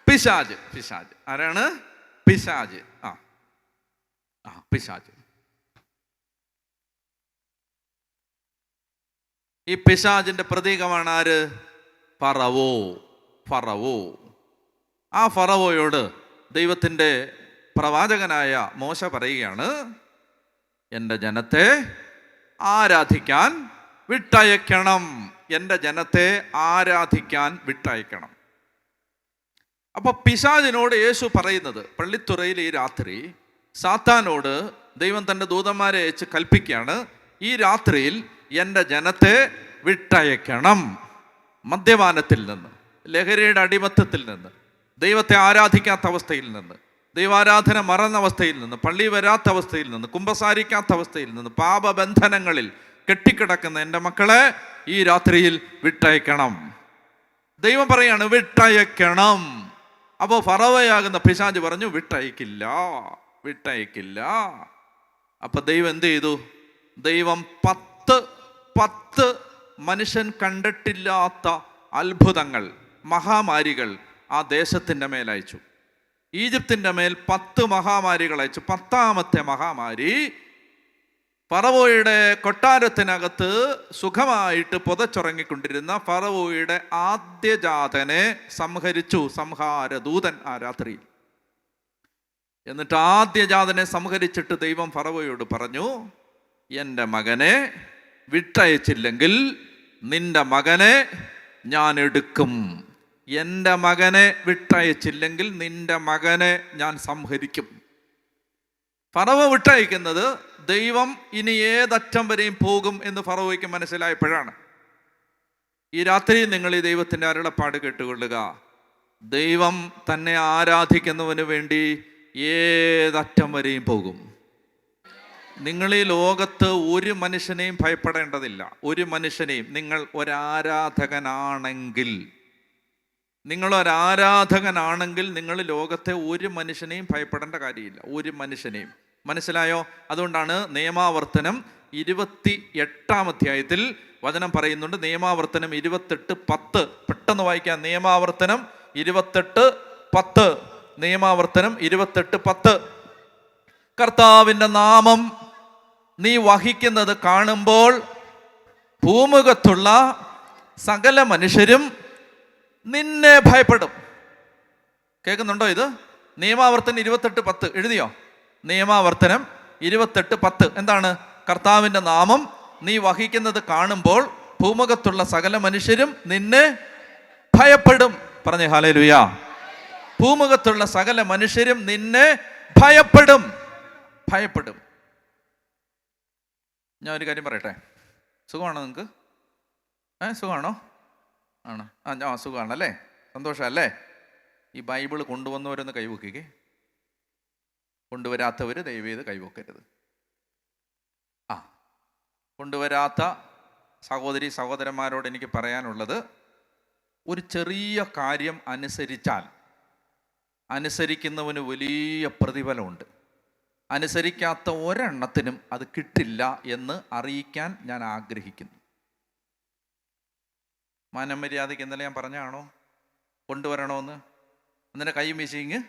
പിശാച്. ആരാണ്? പിശാച്. പിശാച്. ഈ പിശാചിന്റെ പ്രതീകമാണ് ആര്? ഫറവോ. ആ ഫറവോയോട് ദൈവത്തിൻ്റെ പ്രവാചകനായ മോശ പറയുകയാണ്, എൻ്റെ ജനത്തെ ആരാധിക്കാൻ വിട്ടയക്കണം. എൻ്റെ ജനത്തെ ആരാധിക്കാൻ വിട്ടയക്കണം. അപ്പൊ പിശാചിനോട് യേശു പറയുന്നത്, പള്ളിത്തുറയിൽ ഈ രാത്രി സാത്താനോട് ദൈവം തൻ്റെ ദൂതന്മാരെ അയച്ച് കൽപ്പിക്കുകയാണ്, ഈ രാത്രിയിൽ എൻ്റെ ജനത്തെ വിട്ടയക്കണം. മദ്യപാനത്തിൽ നിന്ന്, ലഹരിയുടെ അടിമത്തത്തിൽ നിന്ന്, ദൈവത്തെ ആരാധിക്കാത്ത അവസ്ഥയിൽ നിന്ന്, ദൈവാരാധന മറന്ന അവസ്ഥയിൽ നിന്ന്, പള്ളി വരാത്ത അവസ്ഥയിൽ നിന്ന്, കുമ്പസാരിക്കാത്ത അവസ്ഥയിൽ നിന്ന്, പാപബന്ധനങ്ങളിൽ കെട്ടിക്കിടക്കുന്ന എൻ്റെ മക്കളെ ഈ രാത്രിയിൽ വിട്ടയക്കണം. ദൈവം പറയാണ് വിട്ടയക്കണം. അപ്പോൾ ഫറവയാകുന്ന പിശാച് പറഞ്ഞു വിട്ടയക്കില്ല, വിട്ടയക്കില്ല. അപ്പൊ ദൈവം എന്ത് ചെയ്തു? ദൈവം 10 മനുഷ്യൻ കണ്ടിട്ടില്ലാത്ത അത്ഭുതങ്ങൾ, മഹാമാരികൾ ആ ദേശത്തിൻ്റെ മേൽ അയച്ചു. ഈജിപ്തിൻ്റെ മേൽ 10 മഹാമാരികൾ അയച്ചു. 10ാമത്തെ മഹാമാരി ഫറവോയുടെ കൊട്ടാരത്തിനകത്ത് സുഖമായിട്ട് പുതച്ചുറങ്ങിക്കൊണ്ടിരുന്ന ഫറവോയുടെ ആദ്യജാതനെ സംഹരിച്ചു സംഹാരദൂതൻ ആ രാത്രിയിൽ. എന്നിട്ട് ആദ്യജാതനെ സംഹരിച്ചിട്ട് ദൈവം ഫറവോയോട് പറഞ്ഞു, എൻ്റെ മകനെ വിട്ടയച്ചില്ലെങ്കിൽ നിന്റെ മകനെ ഞാൻ എടുക്കും. എൻ്റെ മകനെ വിട്ടയച്ചില്ലെങ്കിൽ നിന്റെ മകനെ ഞാൻ സംഹരിക്കും. ഫറവോ വിട്ടയക്കുന്നത് ദൈവം ഇനി ഏതറ്റം വരെയും പോകും എന്ന് ഫറവോയ്ക്ക് മനസ്സിലായപ്പോഴാണ്. ഈ രാത്രി നിങ്ങൾ ഈ ദൈവത്തിൻ്റെ അരുളപ്പാട് കേട്ടുകൊള്ളുക. ദൈവം തന്നെ ആരാധിക്കുന്നവന് വേണ്ടി ഏതറ്റം വരെയും പോകും. നിങ്ങൾ ഈ ലോകത്ത് ഒരു മനുഷ്യനെയും ഭയപ്പെടേണ്ടതില്ല. ഒരു മനുഷ്യനെയും. നിങ്ങൾ ഒരാരാധകനാണെങ്കിൽ നിങ്ങൾ ലോകത്തെ ഒരു മനുഷ്യനെയും ഭയപ്പെടേണ്ട കാര്യമില്ല. ഒരു മനുഷ്യനെയും. മനസ്സിലായോ? അതുകൊണ്ടാണ് നിയമാവർത്തനം 28-ാം അധ്യായത്തിൽ വചനം പറയുന്നുണ്ട്. നിയമാവർത്തനം 28:10. പെട്ടെന്ന് വായിക്കാം. നിയമാവർത്തനം 28:10. നിയമാവർത്തനം 28:10. കർത്താവിൻ്റെ നാമം നീ വഹിക്കുന്നത് കാണുമ്പോൾ ഭൂമുഖത്തുള്ള സകല മനുഷ്യരും നിന്നെ ഭയപ്പെടും. കേൾക്കുന്നുണ്ടോ? ഇത് നിയമാവർത്തനം 28:10 എഴുതിയോ? നിയമാവർത്തനം 28:10 എന്താണ്? കർത്താവിൻ്റെ നാമം നീ വഹിക്കുന്നത് കാണുമ്പോൾ ഭൂമുഖത്തുള്ള സകല മനുഷ്യരും നിന്നെ ഭയപ്പെടും. പറഞ്ഞേ ഹല്ലേലൂയാ. ഭൂമുഖത്തുള്ള സകല മനുഷ്യരും നിന്നെ ഭയപ്പെടും. ഭയപ്പെടും. ഞാൻ ഒരു കാര്യം പറയട്ടെ. സുഖമാണോ നിങ്ങൾക്ക്? സുഖമാണോ? ആണ്. സുഖമാണല്ലേ? സന്തോഷമല്ലേ? ഈ ബൈബിൾ കൊണ്ടുവന്നവരൊന്ന് കൈവക്കിക്കേ. കൊണ്ടുവരാത്തവർ ദയവ് ചെയ്ത് കൈവക്കരുത്. കൊണ്ടുവരാത്ത സഹോദരി സഹോദരന്മാരോട് എനിക്ക് പറയാനുള്ളത്, ഒരു ചെറിയ കാര്യം അനുസരിക്കുന്നവന് വലിയ പ്രതിഫലമുണ്ട്. അനുസരിക്കാത്ത ഒരെണ്ണത്തിനും അത് കിട്ടില്ല എന്ന് അറിയിക്കാൻ ഞാൻ ആഗ്രഹിക്കുന്നു. മാനമര്യാദയ്ക്ക് ഇന്നലെ ഞാൻ പറഞ്ഞാണോ കൊണ്ടുവരണമെന്ന്? എന്നിട്ട് കൈ വീശിങ്ങ്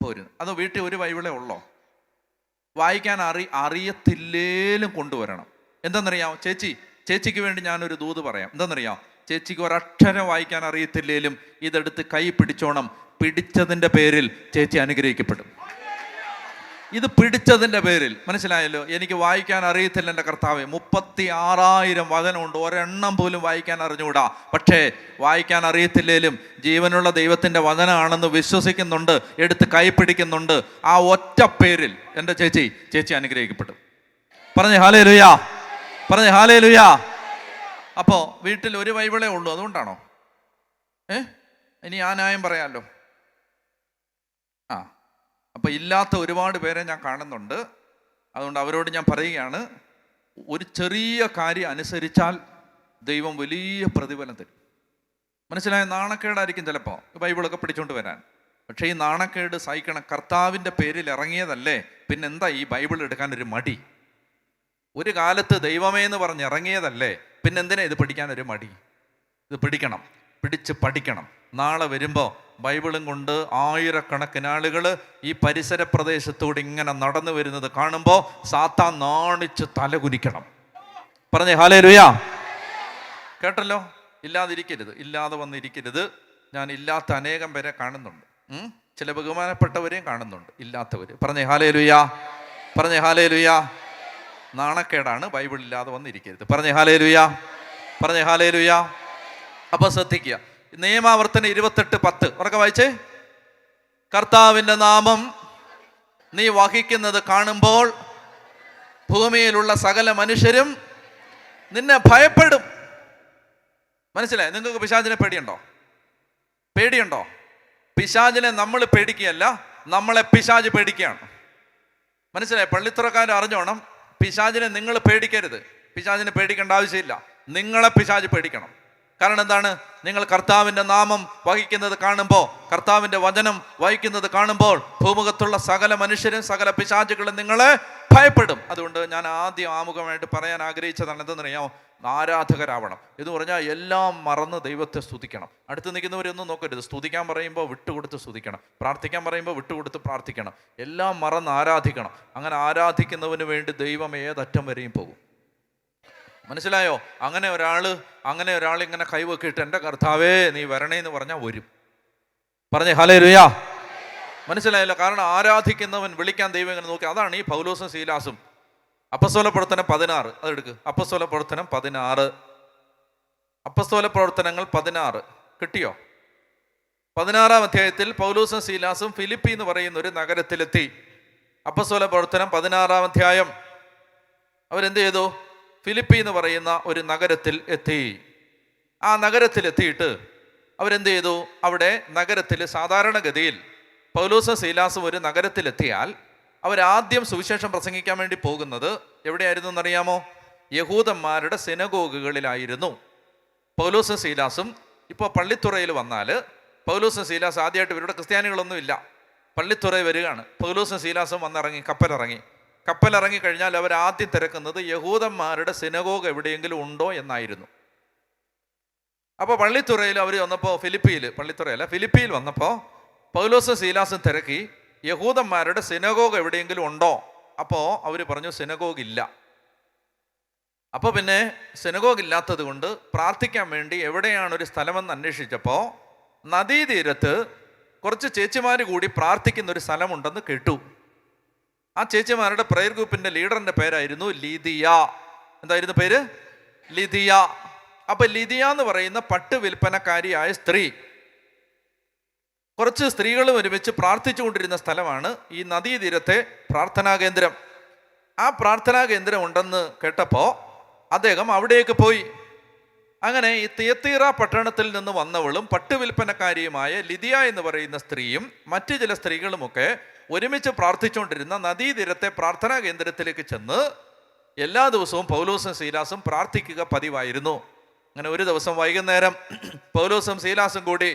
പോരുന്നു. അതോ വീട്ടിൽ ഒരു ബൈബിളേ ഉള്ളോ? വായിക്കാൻ അറിയത്തില്ലേലും കൊണ്ടുവരണം. എന്താണെന്നറിയാമോ? ചേച്ചിക്ക് വേണ്ടി ഞാനൊരു ദൂത് പറയാം. എന്താണെന്നറിയാം? ചേച്ചിക്ക് ഒരക്ഷരം വായിക്കാൻ അറിയത്തില്ലേലും ഇതെടുത്ത് കൈ പിടിച്ചോണം. പിടിച്ചതിൻ്റെ പേരിൽ ചേച്ചി അനുഗ്രഹിക്കപ്പെടും. ഇത് പിടിച്ചതിൻ്റെ പേരിൽ. മനസ്സിലായല്ലോ? എനിക്ക് വായിക്കാൻ അറിയത്തില്ല എൻ്റെ കർത്താവേ. 36,000 വചനമുണ്ട്, ഒരെണ്ണം പോലും വായിക്കാൻ അറിഞ്ഞുകൂടാ. പക്ഷേ വായിക്കാൻ അറിയത്തില്ലേലും ജീവനുള്ള ദൈവത്തിൻ്റെ വചനമാണെന്ന് വിശ്വസിക്കുന്നുണ്ട്, എടുത്ത് കൈ പിടിക്കുന്നുണ്ട്. ആ ഒറ്റ പേരിൽ എൻ്റെ ചേച്ചി അനുഗ്രഹിക്കപ്പെടും. പറഞ്ഞേ ഹല്ലേലൂയാ. പറഞ്ഞേ ഹല്ലേലൂയാ. അപ്പോൾ വീട്ടിൽ ഒരു ബൈബിളേ ഉള്ളൂ, അതുകൊണ്ടാണോ? ഇനി ആ ന്യായം പറയാമല്ലോ. അപ്പോൾ ഇല്ലാത്ത ഒരുപാട് പേരെ ഞാൻ കാണുന്നുണ്ട്. അതുകൊണ്ട് അവരോട് ഞാൻ പറയുകയാണ്, ഒരു ചെറിയ കാര്യം അനുസരിച്ചാൽ ദൈവം വലിയ പ്രതിഫലം തരും. മനസ്സിലായ? നാണക്കേടായിരിക്കും ചിലപ്പോൾ ബൈബിളൊക്കെ പിടിച്ചുകൊണ്ട് വരാൻ. പക്ഷേ ഈ നാണക്കേട് സഹിക്കണം. കർത്താവിൻ്റെ പേരിൽ ഇറങ്ങിയതല്ലേ, പിന്നെന്താ ഈ ബൈബിൾ എടുക്കാൻ ഒരു മടി? ഒരു കാലത്ത് ദൈവമേ എന്ന് പറഞ്ഞ് ഇറങ്ങിയതല്ലേ, പിന്നെന്തിനാ ഇത് പഠിക്കാനൊരു മടി? ഇത് പിടിച്ച് പഠിക്കണം. നാളെ വരുമ്പോൾ ബൈബിളും കൊണ്ട് ആയിരക്കണക്കിന് ആളുകൾ ഈ പരിസര പ്രദേശത്തൂടെ ഇങ്ങനെ നടന്നു വരുന്നത് കാണുമ്പോൾ സാത്താൻ നാണിച്ച് തലകുനിക്കണം. പറഞ്ഞേ ഹല്ലേലൂയാ. കേട്ടല്ലോ? ഇല്ലാതെ വന്നിരിക്കരുത്. ഞാൻ ഇല്ലാത്ത അനേകം പേരെ കാണുന്നുണ്ട്. ചില ബഹുമാനപ്പെട്ടവരെയും കാണുന്നുണ്ട്, ഇല്ലാത്തവർ. പറഞ്ഞേ ഹല്ലേലൂയാ. പറഞ്ഞേ ഹല്ലേലൂയാ. നാണക്കേടാണ് ബൈബിളില്ലാതെ വന്നിരിക്കരുത്. പറഞ്ഞേ ഹല്ലേലൂയ, പറഞ്ഞേ ഹല്ലേലൂയ. അപ്പൊ ശ്രദ്ധിക്കുക, നിയമാവർത്തനം 28:10 ഉറക്കെ വായിച്ചേ. കർത്താവിൻ്റെ നാമം നീ വഹിക്കുന്നത് കാണുമ്പോൾ ഭൂമിയിലുള്ള സകല മനുഷ്യരും നിന്നെ ഭയപ്പെടും. മനസ്സിലായി? നിങ്ങൾക്ക് പിശാചിനെ പേടിയുണ്ടോ? പേടിയുണ്ടോ? പിശാചിനെ നമ്മൾ പേടിക്കുകയല്ല, നമ്മളെ പിശാച് പേടിക്കുകയാണ്. മനസ്സിലായി? പള്ളിത്തുറക്കാർ അറിഞ്ഞോണം, പിശാചിനെ നിങ്ങൾ പേടിക്കരുത്. പിശാചിനെ പേടിക്കേണ്ട ആവശ്യമില്ല, നിങ്ങളെ പിശാച് പേടിക്കണം. കാരണം എന്താണ്? നിങ്ങൾ കർത്താവിൻ്റെ നാമം വഹിക്കുന്നത് കാണുമ്പോൾ, കർത്താവിൻ്റെ വചനം വഹിക്കുന്നത് കാണുമ്പോൾ ഭൂമുഖത്തുള്ള സകല മനുഷ്യരും സകല പിശാചുകളും നിങ്ങളെ ഭയപ്പെടും. അതുകൊണ്ട് ഞാൻ ആദ്യം ആമുഖമായിട്ട് പറയാൻ ആഗ്രഹിച്ചതാണ് എന്തെന്നറിയാമോ? ആരാധകരാവണം എന്ന് പറഞ്ഞാൽ എല്ലാം മറന്ന് ദൈവത്തെ സ്തുതിക്കണം. അടുത്ത് നിൽക്കുന്നവരൊന്നും നോക്കരുത്. സ്തുതിക്കാൻ പറയുമ്പോൾ വിട്ടുകൊടുത്ത് സ്തുതിക്കണം, പ്രാർത്ഥിക്കാൻ പറയുമ്പോൾ വിട്ടുകൊടുത്ത് പ്രാർത്ഥിക്കണം, എല്ലാം മറന്ന് ആരാധിക്കണം. അങ്ങനെ ആരാധിക്കുന്നവന് വേണ്ടി ദൈവം ഏതറ്റം വരെയും പോകും. മനസ്സിലായോ? അങ്ങനെ ഒരാൾ ഇങ്ങനെ കൈവക്കിയിട്ട് എൻ്റെ കർത്താവേ നീ വരണേന്ന് പറഞ്ഞാൽ വരും. പറഞ്ഞേ ഹല്ലേലൂയ. മനസ്സിലായല്ലോ? കാരണം ആരാധിക്കുന്നവൻ വിളിക്കാൻ ദൈവം ഇങ്ങനെ നോക്കി. അതാണ് ഈ പൗലോസും സീലാസും. അപ്പസ്തോല പ്രവർത്തനം 16 അതെടുക്ക്. അപ്പസ്തോല പ്രവർത്തനം 16, അപ്പസ്തോല പ്രവർത്തനങ്ങൾ 16 കിട്ടിയോ? 16-ാം അധ്യായത്തിൽ പൗലോസും സീലാസും ഫിലിപ്പി എന്ന് പറയുന്ന ഒരു നഗരത്തിലെത്തി. അപ്പസ്തോല പ്രവർത്തനം 16-ാം അധ്യായം. അവരെന്ത് ചെയ്തു? ഫിലിപ്പി എന്ന് പറയുന്ന ഒരു നഗരത്തിൽ എത്തി. ആ നഗരത്തിലെത്തിയിട്ട് അവരെന്ത് ചെയ്തു? അവിടെ നഗരത്തിൽ സാധാരണഗതിയിൽ പൗലോസും സീലാസും ഒരു നഗരത്തിലെത്തിയാൽ അവരാദ്യം സുവിശേഷം പ്രസംഗിക്കാൻ വേണ്ടി പോകുന്നത് എവിടെയായിരുന്നു എന്നറിയാമോ? യഹൂദന്മാരുടെ സിനഗോഗുകളിലായിരുന്നു. പൗലോസും സീലാസും ഇപ്പോൾ പള്ളിത്തുറയിൽ വന്നാൽ, പൗലോസും സീലാസ് ആദ്യമായിട്ട് ഇവരുടെ ക്രിസ്ത്യാനികളൊന്നും ഇല്ല, പള്ളിത്തുറയിൽ വരികയാണ്. പൗലോസും സീലാസും വന്നിറങ്ങി, കപ്പലിറങ്ങി കഴിഞ്ഞാൽ അവർ ആദ്യം തിരക്കുന്നത് യഹൂദന്മാരുടെ സിനഗോഗ് എവിടെയെങ്കിലും ഉണ്ടോ എന്നായിരുന്നു. അപ്പോൾ പള്ളിത്തുറയിൽ അവർ വന്നപ്പോൾ, ഫിലിപ്പിയിൽ വന്നപ്പോൾ പൗലോസും സീലാസും തിരക്കി യഹൂദന്മാരുടെ സിനഗോഗ് എവിടെയെങ്കിലും ഉണ്ടോ. അപ്പോൾ അവർ പറഞ്ഞു സിനഗോഗ് ഇല്ല. അപ്പോൾ പിന്നെ സിനഗോഗ് ഇല്ലാത്തത് കൊണ്ട് പ്രാർത്ഥിക്കാൻ വേണ്ടി എവിടെയാണ് ഒരു സ്ഥലമെന്ന് അന്വേഷിച്ചപ്പോൾ നദീതീരത്ത് കുറച്ച് ചേച്ചിമാർ കൂടി പ്രാർത്ഥിക്കുന്ന ഒരു സ്ഥലമുണ്ടെന്ന് കേട്ടു. ആ ചേച്ചിമാരുടെ പ്രയർ ഗ്രൂപ്പിന്റെ ലീഡറിന്റെ പേരായിരുന്നു ലിദിയ. എന്തായിരുന്നു പേര്? ലിദിയ. അപ്പൊ ലിദിയ എന്ന് പറയുന്ന പട്ട് വിൽപ്പനക്കാരിയായ സ്ത്രീ, കുറച്ച് സ്ത്രീകളും ഒരുമിച്ച് പ്രാർത്ഥിച്ചുകൊണ്ടിരുന്ന സ്ഥലമാണ് ഈ നദീതീരത്തെ പ്രാർത്ഥനാ കേന്ദ്രം. ആ പ്രാർത്ഥനാ കേന്ദ്രം ഉണ്ടെന്ന് കേട്ടപ്പോൾ അദ്ദേഹം അവിടേക്ക് പോയി. അങ്ങനെ ഈ തിയത്തീറ പട്ടണത്തിൽ നിന്ന് വന്നവളും പട്ടുവിൽപ്പനക്കാരിയുമായ ലിദിയ എന്ന് പറയുന്ന സ്ത്രീയും മറ്റു ചില സ്ത്രീകളുമൊക്കെ ഒരുമിച്ച് പ്രാർത്ഥിച്ചുകൊണ്ടിരുന്ന നദീതീരത്തെ പ്രാർത്ഥനാ കേന്ദ്രത്തിലേക്ക് ചെന്ന് എല്ലാ ദിവസവും പൗലോസും സീലാസും പ്രാർത്ഥിക്കുക പതിവായിരുന്നു. അങ്ങനെ ഒരു ദിവസം വൈകുന്നേരം പൗലോസും സീലാസും കൂടി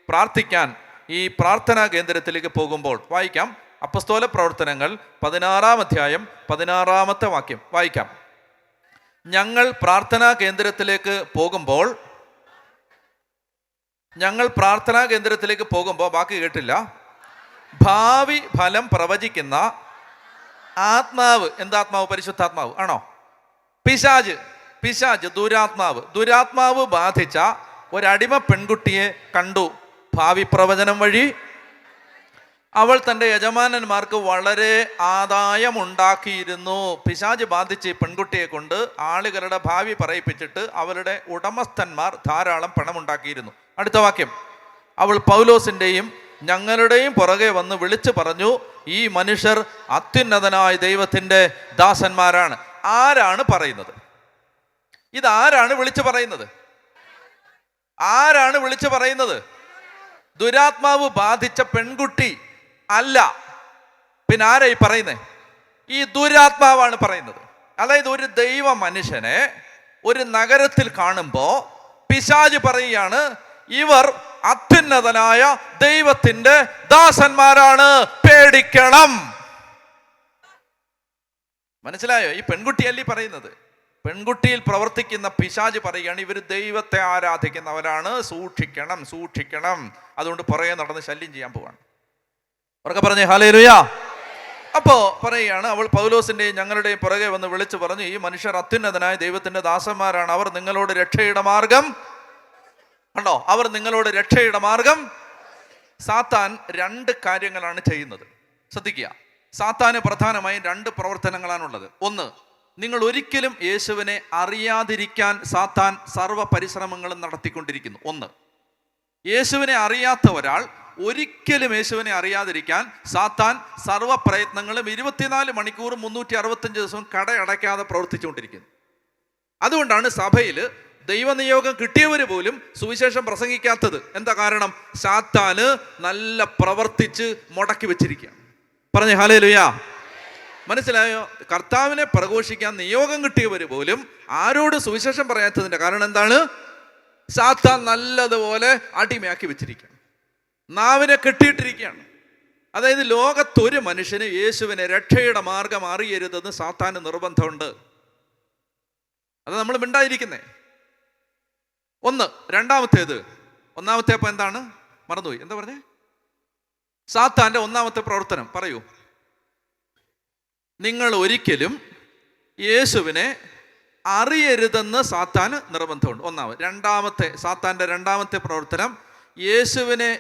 പ്രാർത്ഥിക്കാൻ ഈ പ്രാർത്ഥനാ കേന്ദ്രത്തിലേക്ക് പോകുമ്പോൾ, വായിക്കാം, അപ്പസ്തോല പ്രവർത്തനങ്ങൾ 16-ാം അധ്യായം 16-ാമത്തെ വാക്യം വായിക്കാം. ഞങ്ങൾ പ്രാർത്ഥനാ കേന്ദ്രത്തിലേക്ക് പോകുമ്പോൾ ബാക്കി കേട്ടില്ല. ഭാവി ഫലം പ്രവചിക്കുന്ന ആത്മാവ്, എന്താത്മാവ്? പരിശുദ്ധാത്മാവ് ആണോ? പിശാജ് ദുരാത്മാവ് ബാധിച്ച ഒരടിമ പെൺകുട്ടിയെ കണ്ടു. ഭാവി പ്രവചനം വഴി അവൾ തൻ്റെ യജമാനന്മാർക്ക് വളരെ ആദായമുണ്ടാക്കിയിരുന്നു. പിശാച് ബാധിച്ച് പെൺകുട്ടിയെ കൊണ്ട് ആളുകളുടെ ഭാവി പറയിപ്പിച്ചിട്ട് അവരുടെ ഉടമസ്ഥന്മാർ ധാരാളം പണമുണ്ടാക്കിയിരുന്നു. അടുത്ത വാക്യം, അവൾ പൗലോസിൻ്റെയും ഞങ്ങളുടെയും പുറകെ വന്ന് വിളിച്ചു പറഞ്ഞു, ഈ മനുഷ്യർ അത്യുന്നതനായ ദൈവത്തിൻ്റെ ദാസന്മാരാണ്. ആരാണ് പറയുന്നത്? ഇതാരാണ് വിളിച്ചു പറയുന്നത്? ആരാണ് വിളിച്ചു പറയുന്നത്? ദുരാത്മാവ് ബാധിച്ച പെൺകുട്ടി അല്ല. പിന്നെ ആരായി പറയുന്നത്? ഈ ദുരാത്മാവാണ് പറയുന്നത്. അതായത് ഒരു ദൈവ മനുഷ്യനെ ഒരു നഗരത്തിൽ കാണുമ്പോൾ പിശാച് പറയുകയാണ്, ഇവർ അത്യുന്നതനായ ദൈവത്തിന്റെ ദാസന്മാരാണ്, പേടിക്കണം. മനസ്സിലായോ? ഈ പെൺകുട്ടിയല്ലേ പറയുന്നത്. പെൺകുട്ടിയിൽ പ്രവർത്തിക്കുന്ന പിശാച് പറയുകയാണ്, ഇവർ ദൈവത്തെ ആരാധിക്കുന്നവരാണ്, സൂക്ഷിക്കണം. അതുകൊണ്ട് പുറകെ നടന്ന് ശല്യം ചെയ്യാൻ പോവാണ്. ഉറക്കെ പറഞ്ഞേ ഹല്ലേലൂയ. അപ്പോ പറയുകയാണ്, അവൾ പൗലോസിന്റെയും ഞങ്ങളുടെയും പുറകെ വന്ന് വിളിച്ചു പറഞ്ഞു, ഈ മനുഷ്യർ അത്യുന്നതനായ ദൈവത്തിന്റെ ദാസന്മാരാണ്, അവർ നിങ്ങളോട് രക്ഷയുടെ മാർഗം കണ്ടോ, അവർ നിങ്ങളോട് രക്ഷയുടെ മാർഗം. സാത്താൻ 2 കാര്യങ്ങളാണ് ചെയ്യുന്നത്. ശ്രദ്ധിക്കുക, സാത്താന് പ്രധാനമായും 2 പ്രവർത്തനങ്ങളാണുള്ളത്. ഒന്ന്, നിങ്ങൾ ഒരിക്കലും യേശുവിനെ അറിയാതിരിക്കാൻ സാത്താൻ സർവ്വ പരിശ്രമങ്ങളും നടത്തിക്കൊണ്ടിരിക്കുന്നു. ഒന്ന്, യേശുവിനെ അറിയാത്ത ഒരാൾ ഒരിക്കലും യേശുവിനെ അറിയാതിരിക്കാൻ സാത്താൻ സർവ്വ പ്രയത്നങ്ങളും 24 മണിക്കൂറും 365 ദിവസവും കടയടയ്ക്കാതെ പ്രവർത്തിച്ചുകൊണ്ടിരിക്കുന്നു. അതുകൊണ്ടാണ് സഭയിൽ ദൈവനിയോഗം കിട്ടിയവർ പോലും സുവിശേഷം പ്രസംഗിക്കാത്തത്. എന്താ കാരണം? സാത്താന് നല്ല പ്രവർത്തിച്ച് മുടക്കി വെച്ചിരിക്കുകയാണ്. പറഞ്ഞേ ഹല്ലേലൂയ. മനസ്സിലായോ? കർത്താവിനെ പ്രഘോഷിക്കാൻ നിയോഗം കിട്ടിയവർ പോലും ആരോട് സുവിശേഷം പറയാത്തതിൻ്റെ കാരണം എന്താണ്? സാത്താൻ നല്ലതുപോലെ അടിമയാക്കി വെച്ചിരിക്കുകയാണ്, നാവിനെ കെട്ടിയിട്ടിരിക്കുകയാണ്. അതായത് ലോകത്തൊരു മനുഷ്യന് യേശുവിനെ രക്ഷയുടെ മാർഗം അറിയരുതെന്ന് സാത്താന് നിർബന്ധമുണ്ട്. അത് നമ്മൾ മിണ്ടായിരിക്കുന്നേ. ഒന്ന്. ഒന്നാമത്തെ അപ്പം എന്താണ്? മറന്നുപോയി. എന്താ പറഞ്ഞേ? സാത്താന്റെ ഒന്നാമത്തെ പ്രവർത്തനം പറയൂ. നിങ്ങൾ ഒരിക്കലും യേശുവിനെ അറിയരുതെന്ന് സാത്താന് നിർബന്ധമുണ്ട്. സാത്താന്റെ രണ്ടാമത്തെ പ്രവർത്തനം, യേശുവിനെ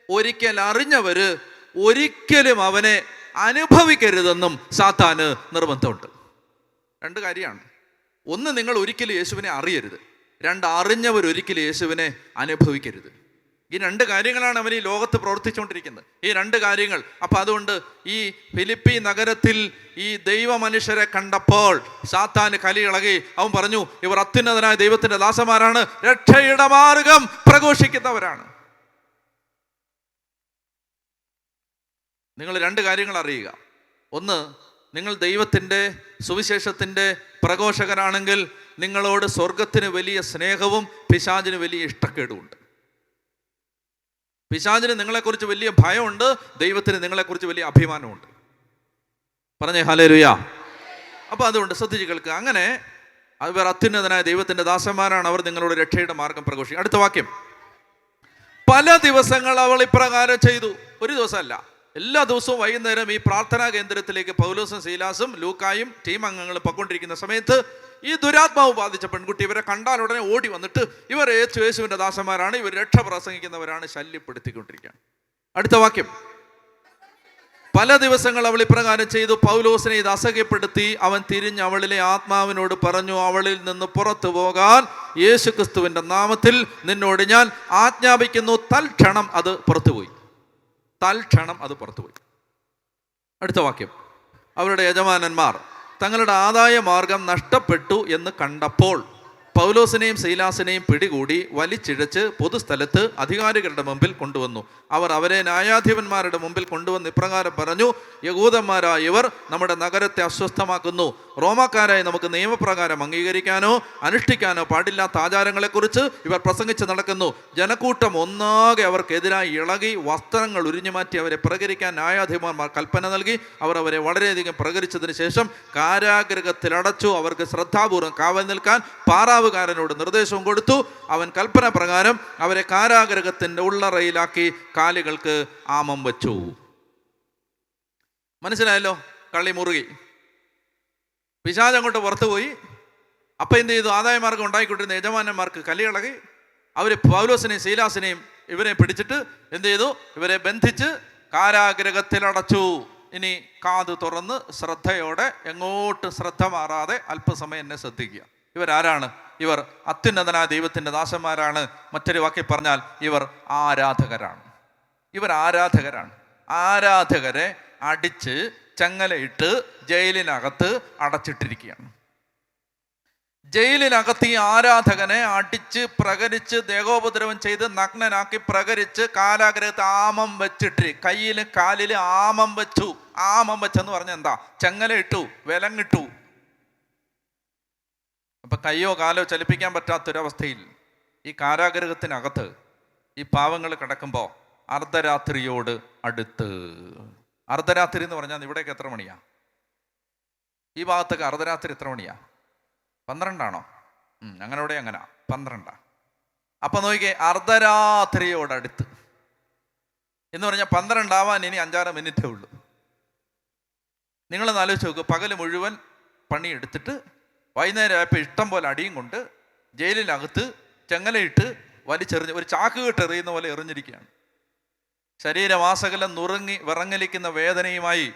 ഒരിക്കൽ അറിഞ്ഞവര് ഒരിക്കലും അവനെ അനുഭവിക്കരുതെന്നും സാത്താന് നിർബന്ധമുണ്ട്. രണ്ട് കാര്യമാണ്. ഒന്ന്, നിങ്ങൾ ഒരിക്കലും യേശുവിനെ അറിയരുത്. രണ്ട്, അറിഞ്ഞവരൊരിക്കലും യേശുവിനെ അനുഭവിക്കരുത്. ഈ രണ്ട് കാര്യങ്ങളാണ് അവൻ ഈ ലോകത്ത് പ്രവർത്തിച്ചുകൊണ്ടിരിക്കുന്നത്. ഈ രണ്ട് കാര്യങ്ങൾ. അപ്പം അതുകൊണ്ട് ഈ ഫിലിപ്പി നഗരത്തിൽ ഈ ദൈവ മനുഷ്യരെ കണ്ടപ്പോൾ സാത്താന് കലിയിളകി. അവൻ പറഞ്ഞു, ഇവർ അത്യുന്നതനായ ദൈവത്തിന്റെ ദാസന്മാരാണ്, രക്ഷയുടെ മാർഗം പ്രഘോഷിക്കുന്നവരാണ്. നിങ്ങൾ രണ്ട് കാര്യങ്ങൾ അറിയുക. ഒന്ന്, നിങ്ങൾ ദൈവത്തിൻ്റെ സുവിശേഷത്തിൻ്റെ പ്രഘോഷകരാണെങ്കിൽ നിങ്ങളോട് സ്വർഗത്തിന് വലിയ സ്നേഹവും പിശാചിന് വലിയ ഇഷ്ടക്കേടുമുണ്ട്. പിശാചിന് നിങ്ങളെക്കുറിച്ച് വലിയ ഭയമുണ്ട്, ദൈവത്തിന് നിങ്ങളെക്കുറിച്ച് വലിയ അഭിമാനമുണ്ട്. പറഞ്ഞേ ഹല്ലേലൂയ. അപ്പോൾ അതുകൊണ്ട് ശ്രദ്ധിച്ച് കേൾക്കുക. അങ്ങനെ അവർ അത്യുന്നതനായ ദൈവത്തിൻ്റെ ദാസന്മാരാണ്, അവർ നിങ്ങളോട് രക്ഷയുടെ മാർഗം പ്രഘോഷിക്കും. അടുത്ത വാക്യം, പല ദിവസങ്ങൾ അവൾ ഇപ്രകാരം ചെയ്തു. ഒരു ദിവസമല്ല, എല്ലാ ദിവസവും വൈകുന്നേരം ഈ പ്രാർത്ഥനാ കേന്ദ്രത്തിലേക്ക് പൗലോസും സീലാസും ലൂക്കായും ടീം അംഗങ്ങളും പൊക്കൊണ്ടിരിക്കുന്ന സമയത്ത് ഈ ദുരാത്മാവ് ബാധിച്ച പെൺകുട്ടി ഇവരെ കണ്ടാൽ ഉടനെ ഓടി വന്നിട്ട് ഇവർ യേശുവിൻ്റെ ദാസന്മാരാണ്, ഇവർ രക്ഷ പ്രസംഗിക്കുന്നവരാണ്, ശല്യപ്പെടുത്തിക്കൊണ്ടിരിക്കുകയാണ്. അടുത്ത വാക്യം, പല ദിവസങ്ങൾ അവൾ ഇപ്രകാരം ചെയ്തു. പൗലോസിനെ ഇത് അസഹ്യപ്പെടുത്തി. അവൻ തിരിഞ്ഞ് അവളിലെ ആത്മാവിനോട് പറഞ്ഞു, അവളിൽ നിന്ന് പുറത്തു പോകാൻ യേശുക്രിസ്തുവിൻ്റെ നാമത്തിൽ നിന്നോട് ഞാൻ ആജ്ഞാപിക്കുന്നു. തൽക്ഷണം അത് പുറത്തുപോയി. അടുത്ത വാക്യം, അവരുടെ യജമാനന്മാർ തങ്ങളുടെ ആദായ മാർഗം നഷ്ടപ്പെട്ടു എന്ന് കണ്ടപ്പോൾ പൗലോസിനെയും സീലാസിനെയും പിടികൂടി വലിച്ചിഴച്ച് പൊതുസ്ഥലത്ത് അധികാരികളുടെ മുമ്പിൽ കൊണ്ടുവന്നു. അവർ അവരെ ന്യായാധിപന്മാരുടെ മുമ്പിൽ കൊണ്ടുവന്ന് ഇപ്രകാരം പറഞ്ഞു, യഹൂദന്മാരായ ഇവർ നമ്മുടെ നഗരത്തെ അസ്വസ്ഥമാക്കുന്നു. റോമാക്കാരായി നമുക്ക് നിയമപ്രകാരം അംഗീകരിക്കാനോ അനുഷ്ഠിക്കാനോ പാടില്ലാത്ത ആചാരങ്ങളെക്കുറിച്ച് ഇവർ പ്രസംഗിച്ച് നടക്കുന്നു. ജനക്കൂട്ടം ഒന്നാകെ അവർക്കെതിരായി ഇളകി വസ്ത്രങ്ങൾ ഉരിഞ്ഞുമാറ്റി അവരെ പ്രകരിക്കാൻ ന്യായാധിപന്മാർ കൽപ്പന നൽകി. അവർ അവരെ വളരെയധികം പ്രകരിച്ചതിന് ശേഷം കാരാഗൃഹത്തിലടച്ചു. അവർക്ക് ശ്രദ്ധാപൂർവ്വം കാവൽ നിൽക്കാൻ പാറാവുകാരനോട് നിർദ്ദേശവും കൊടുത്തു. അവൻ കൽപ്പന പ്രകാരം അവരെ കാരാഗൃഹത്തിൻ്റെ ഉള്ളറയിലാക്കി കാലുകൾക്ക് ആമം വച്ചു. മനസ്സിലായല്ലോ? കള്ളി മുറുകി, പിശാച് അങ്ങോട്ട് പുറത്തുപോയി. അപ്പം എന്ത് ചെയ്തു? ആദായമാർഗം ഉണ്ടായിക്കൊണ്ടിരുന്ന യജമാനന്മാർക്ക് കലിയിളകി. അവർ പൗലോസിനെയും സീലാസിനെയും ഇവരെ പിടിച്ചിട്ട് എന്ത് ചെയ്തു? ഇവരെ ബന്ധിച്ച് കാരാഗൃഹത്തിലടച്ചു. ഇനി കാത് തുറന്ന് ശ്രദ്ധയോടെ, എങ്ങോട്ട് ശ്രദ്ധ മാറാതെ അല്പസമയം എന്നെ ശ്രദ്ധിക്കുക. ഇവരാരാണ്? ഇവർ അത്യുന്നതനായ ദൈവത്തിൻ്റെ ദാസന്മാരാണ്. മറ്റൊരു വാക്കിൽ പറഞ്ഞാൽ ഇവർ ആരാധകരാണ്. ആരാധകരെ അടിച്ച് ചങ്ങലയിട്ട് ജയിലിനകത്ത് അടച്ചിട്ടിരിക്കുകയാണ്. ജയിലിനകത്ത് ഈ ആരാധകനെ അടിച്ച് പ്രകരിച്ച് ദേഹോപദ്രവം ചെയ്ത് നഗ്നനാക്കി പ്രകരിച്ച് കാരാഗ്രഹത്ത് ആമം വെച്ചിട്ട് കയ്യിൽ കാലിൽ ആമം വെച്ചു. ആമം വെച്ചെന്ന് പറഞ്ഞാൽ എന്താ? ചങ്ങല ഇട്ടു, വിലങ്ങിട്ടു. അപ്പം കയ്യോ കാലോ ചലിപ്പിക്കാൻ പറ്റാത്തൊരവസ്ഥയിൽ ഈ കാരാഗൃഹത്തിനകത്ത് ഈ പാവങ്ങൾ കിടക്കുമ്പോൾ അർദ്ധരാത്രിയോട് അടുത്ത്. അർദ്ധരാത്രി എന്ന് പറഞ്ഞാൽ ഇവിടേക്ക് എത്ര മണിയാ? ഈ ഭാഗത്തൊക്കെ അർദ്ധരാത്രി എത്ര മണിയാ? 12 ആണോ? ഞങ്ങളുടെ അങ്ങനെ 12. അപ്പം നോക്കിക്കേ, അർദ്ധരാത്രിയോടടുത്ത് എന്ന് പറഞ്ഞാൽ 12 ആവാൻ ഇനി 5-6 മിനിറ്റേ ഉള്ളൂ. നിങ്ങളൊന്ന് ആലോചിച്ച് നോക്കൂ. പകൽ മുഴുവൻ പണിയെടുത്തിട്ട് വൈകുന്നേരം ആയപ്പോൾ ഇഷ്ടം പോലെ അടിയും കൊണ്ട് ജയിലിനകത്ത് ചെങ്ങലയിട്ട് വലിച്ചെറിഞ്ഞ് ഒരു ചാക്ക് കെട്ടെറിയുന്ന പോലെ എറിഞ്ഞിരിക്കുകയാണ്. ശരീരവാസകലം നുറുങ്ങി വിറങ്ങലിക്കുന്ന വേദനയുമായി